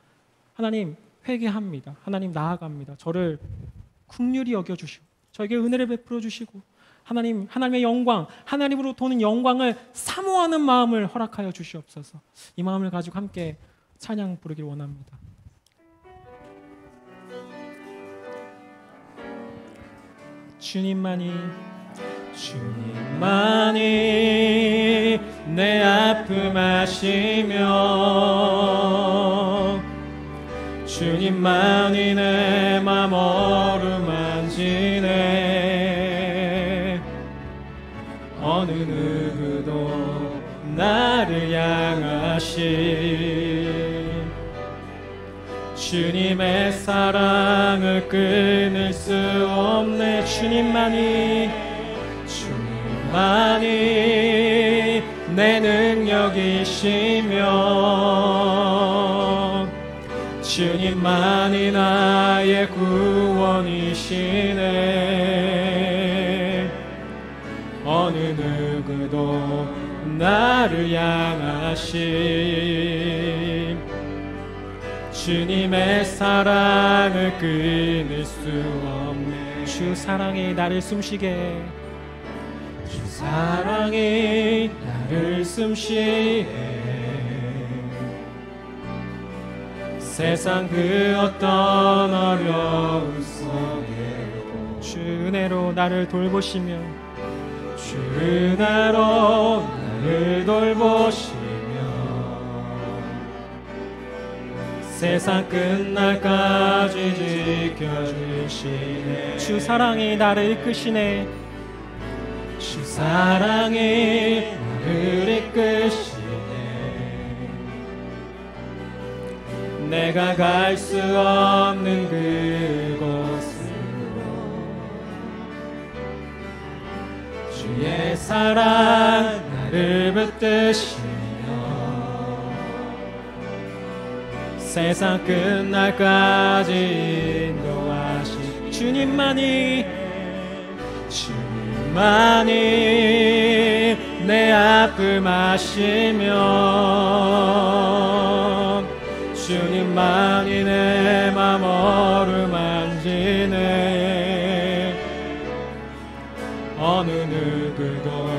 하나님, 회개합니다. 하나님, 나아갑니다. 저를 긍휼히 여겨주시고 저에게 은혜를 베풀어 주시고 하나님, 하나님의 영광, 하나님으로 도는 영광을 사모하는 마음을 허락하여 주시옵소서. 이 마음을 가지고 함께 찬양 부르길 원합니다. 주님만이, 주님만이 내 아픔 아시며 주님만이 내 맘 어루만지네. 어느 누구도 나를 향하신 주님의 사랑을 끊을 수 없네. 주님만이 내 능력이시며 주님만이 나의 구원이시네. 어느 누구도 나를 향하신 주님의 사랑을 끊을 수 없네. 주 사랑이 나를 숨쉬게, 주 사랑이 나를 숨쉬게, 세상 그 어떤 어려움 속에도 주 은혜로 나를 돌보시며, 주 은혜로 나를 돌보시며 세상 끝날까지 지켜주시네. 주 사랑이 나를 이끄시네. 주 사랑이 나를 이끄시네. 내가 갈 수 없는 그곳으로 주의 사랑 나를 붙드시며 세상 끝날까지 인도하시. 주님만이 내 아픔 아시며 주님만이 내 맘 어루만지네. 어느 누구도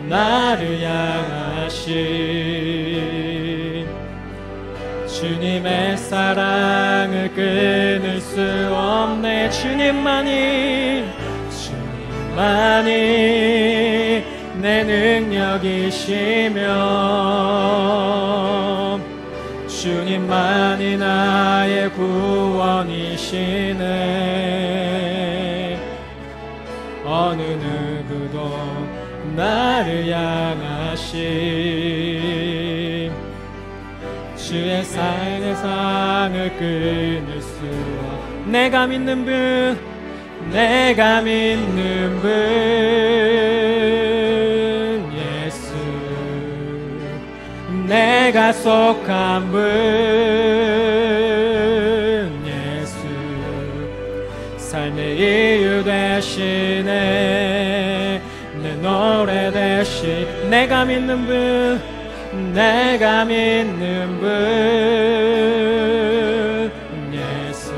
나를 향하신 주님의 사랑을 끊을 수 없네. 주님만이 내 능력이시며 주님만이 나의 구원이시네. 어느 누구도 나를 향하신 주의 세상을 끊을 수 없. 내가 믿는 분, 내가 믿는 분 예수, 내가 속한 분 예수, 삶의 이유 되시네. 내 노래 대신 내가 믿는 분, 내가 믿는 분 예수,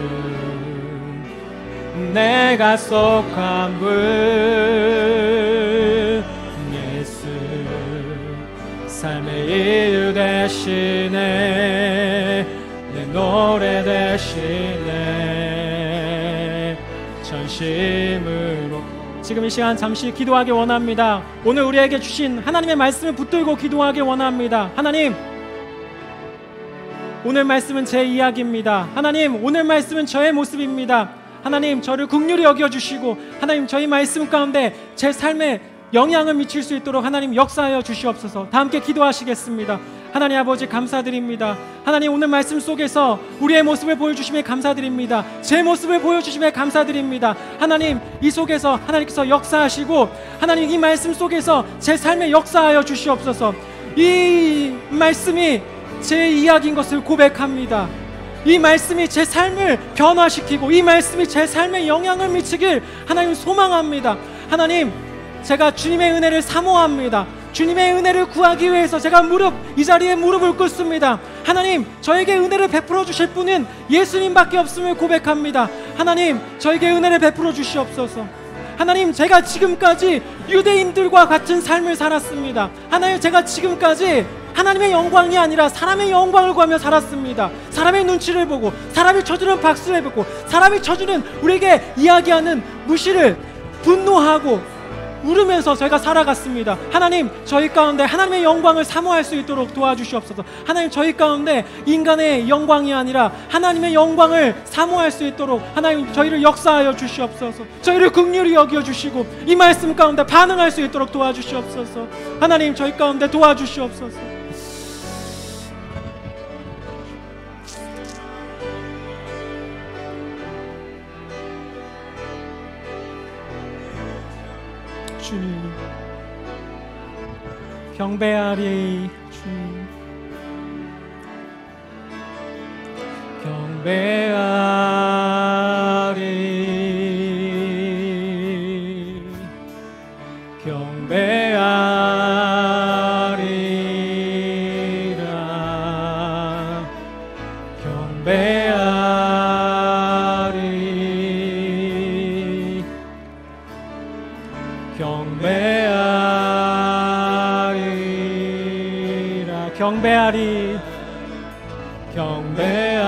내가 속한 분 예수, 삶의 이유 대신에 내 노래 대신에 전심으로. 지금 이 시간 잠시 기도하기 원합니다. 오늘 우리에게 주신 하나님의 말씀을 붙들고 기도하기 원합니다. 하나님, 오늘 말씀은 제 이야기입니다. 하나님, 오늘 말씀은 저의 모습입니다. 하나님, 저를 긍휼히 여겨주시고 하나님, 저희 말씀 가운데 제 삶에 영향을 미칠 수 있도록 하나님 역사하여 주시옵소서. 다 함께 기도하시겠습니다. 하나님 아버지 감사드립니다. 하나님, 오늘 말씀 속에서 우리의 모습을 보여주심에 감사드립니다. 제 모습을 보여주심에 감사드립니다. 하나님, 이 속에서 하나님께서 역사하시고 하나님, 이 말씀 속에서 제 삶에 역사하여 주시옵소서. 이 말씀이 제 이야기인 것을 고백합니다. 이 말씀이 제 삶을 변화시키고 이 말씀이 제 삶에 영향을 미치길 하나님 소망합니다. 하나님, 제가 주님의 은혜를 사모합니다. 주님의 은혜를 구하기 위해서 제가 이 자리에 무릎을 꿇습니다. 하나님, 저에게 은혜를 베풀어 주실 분은 예수님밖에 없음을 고백합니다. 하나님, 저에게 은혜를 베풀어 주시옵소서. 하나님, 제가 지금까지 유대인들과 같은 삶을 살았습니다. 하나님, 제가 지금까지 하나님의 영광이 아니라 사람의 영광을 구하며 살았습니다. 사람의 눈치를 보고, 사람이 쳐주는 박수를 보고, 사람이 쳐주는 우리에게 이야기하는 무시를 분노하고 울으면서 저희가 살아갔습니다. 하나님, 저희 가운데 하나님의 영광을 사모할 수 있도록 도와주시옵소서. 하나님, 저희 가운데 인간의 영광이 아니라 하나님의 영광을 사모할 수 있도록 하나님, 저희를 역사하여 주시옵소서. 저희를 긍휼히 여겨주시고 이 말씀 가운데 반응할 수 있도록 도와주시옵소서. 하나님, 저희 가운데 도와주시옵소서. 주님, 경배하리. 주님, 경배하리. 경배하리라. 경배하리. 경배하리라. 경배하리. 경배하리.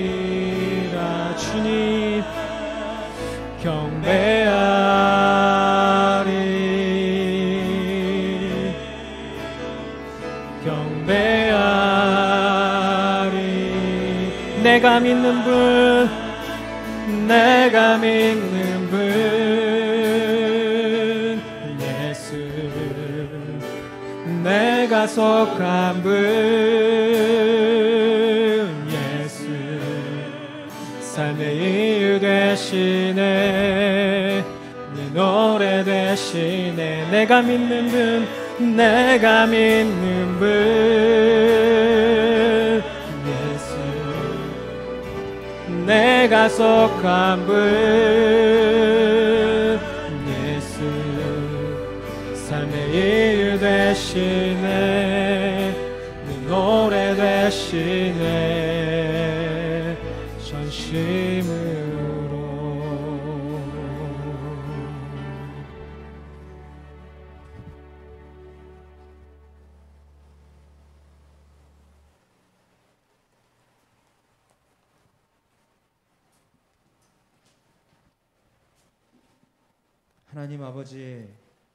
경배하리라. 주님, 경배하리. 경배하리. 내가 믿는 분, 내가 믿는 분, 예수. 내가 속한 분, 예수. 삶의 이유 되시네. 내 노래 되시네. 내가 믿는 분, 내가 믿는 분, 예수. 내가 속한 분, 예수. 삶의 이유 되시네. 내 노래 되시네. 전심으로. 하나님 아버지,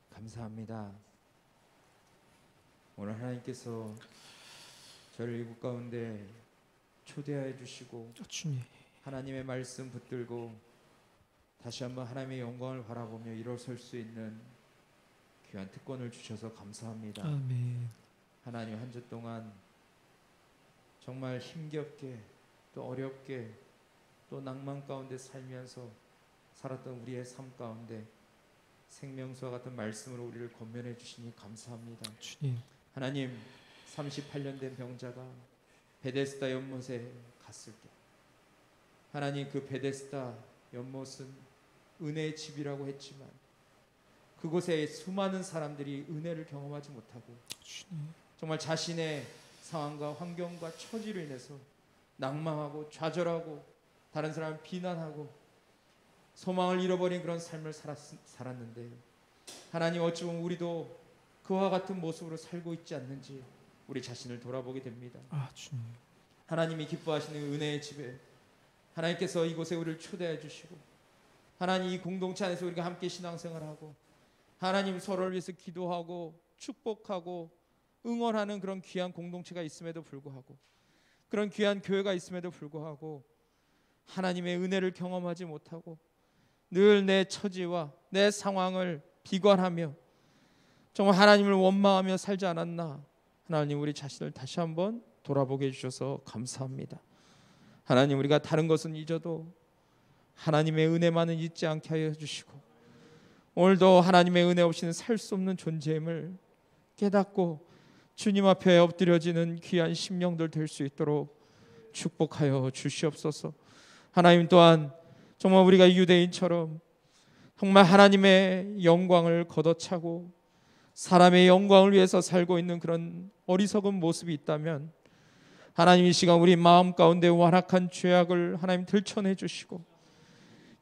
감사합니다. 오늘 하나님께서 저를 이곳 가운데 초대하여 주시고 주님, 하나님의 말씀 붙들고 다시 한번 하나님의 영광을 바라보며 일어설 수 있는 귀한 특권을 주셔서 감사합니다. 아멘. 하나님, 한 주 동안 정말 힘겹게 또 어렵게 또 낭만 가운데 살면서 살았던 우리의 삶 가운데 생명수와 같은 말씀으로 우리를 권면해 주시니 감사합니다. 주님, 하나님, 38년 된 병자가 베데스다 연못에 갔을 때 하나님, 그 베데스다 연못은 은혜의 집이라고 했지만 그곳에 수많은 사람들이 은혜를 경험하지 못하고 주님, 정말 자신의 상황과 환경과 처지로 인해서 낭망하고 좌절하고 다른 사람을 비난하고 소망을 잃어버린 그런 삶을 살았는데 하나님, 어찌 보면 우리도 그와 같은 모습으로 살고 있지 않는지 우리 자신을 돌아보게 됩니다. 주님. 하나님이 기뻐하시는 은혜의 집에 하나님께서 이곳에 우리를 초대해 주시고 하나님, 이 공동체 안에서 우리가 함께 신앙생활하고 하나님 서로를 위해서 기도하고 축복하고 응원하는 그런 귀한 공동체가 있음에도 불구하고 그런 귀한 교회가 있음에도 불구하고 하나님의 은혜를 경험하지 못하고 늘 내 처지와 내 상황을 비관하며 정말 하나님을 원망하며 살지 않았나. 하나님, 우리 자신을 다시 한번 돌아보게 해주셔서 감사합니다. 하나님, 우리가 다른 것은 잊어도 하나님의 은혜만은 잊지 않게 하여 주시고 오늘도 하나님의 은혜 없이는 살 수 없는 존재임을 깨닫고 주님 앞에 엎드려지는 귀한 심령들 될 수 있도록 축복하여 주시옵소서. 하나님, 또한 정말 우리가 유대인처럼 정말 하나님의 영광을 걷어차고 사람의 영광을 위해서 살고 있는 그런 어리석은 모습이 있다면 하나님, 이 시간 우리 마음 가운데 완악한 죄악을 하나님 들춰내 주시고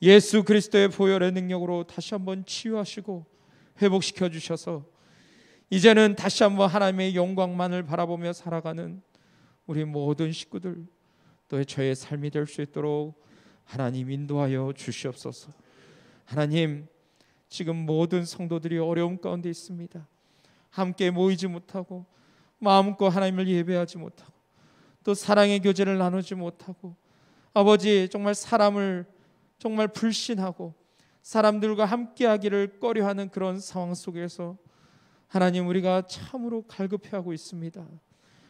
예수 그리스도의 보혈의 능력으로 다시 한번 치유하시고 회복시켜 주셔서 이제는 다시 한번 하나님의 영광만을 바라보며 살아가는 우리 모든 식구들 또 저의 삶이 될 수 있도록 하나님 인도하여 주시옵소서. 하나님, 지금 모든 성도들이 어려움 가운데 있습니다. 함께 모이지 못하고 마음껏 하나님을 예배하지 못하고 또 사랑의 교제를 나누지 못하고 아버지 정말 사람을 정말 불신하고 사람들과 함께하기를 꺼려하는 그런 상황 속에서 하나님 우리가 참으로 갈급해하고 있습니다.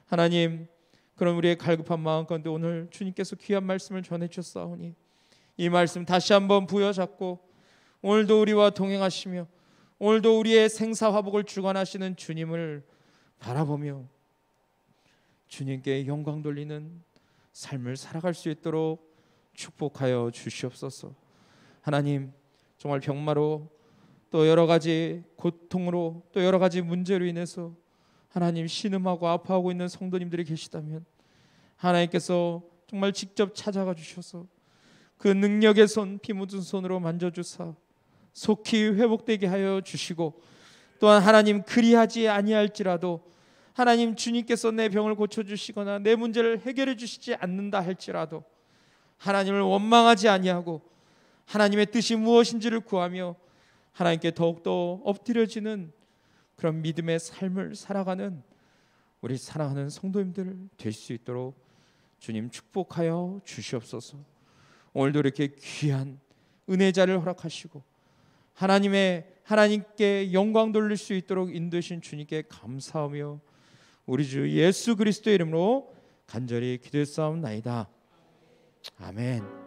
하나님, 그런 우리의 갈급한 마음 가운데 오늘 주님께서 귀한 말씀을 전해주셨사오니 이 말씀 다시 한번 부여잡고 오늘도 우리와 동행하시며 오늘도 우리의 생사화복을 주관하시는 주님을 바라보며 주님께 영광 돌리는 삶을 살아갈 수 있도록 축복하여 주시옵소서. 하나님, 정말 병마로 또 여러 가지 고통으로 또 여러 가지 문제로 인해서 하나님 신음하고 아파하고 있는 성도님들이 계시다면 하나님께서 정말 직접 찾아가 주셔서 그 능력의 손, 피 묻은 손으로 만져주사 속히 회복되게 하여 주시고 또한 하나님 그리하지 아니할지라도 하나님 주님께서 내 병을 고쳐주시거나 내 문제를 해결해 주시지 않는다 할지라도 하나님을 원망하지 아니하고 하나님의 뜻이 무엇인지를 구하며 하나님께 더욱더 엎드려지는 그런 믿음의 삶을 살아가는 우리 사랑하는 성도님들 될 수 있도록 주님 축복하여 주시옵소서. 오늘도 이렇게 귀한 은혜자를 허락하시고 하나님께 영광 돌릴 수 있도록 인도하신 주님께 감사하며 우리 주 예수 그리스도의 이름으로 간절히 기도했사옵나이다. 아멘.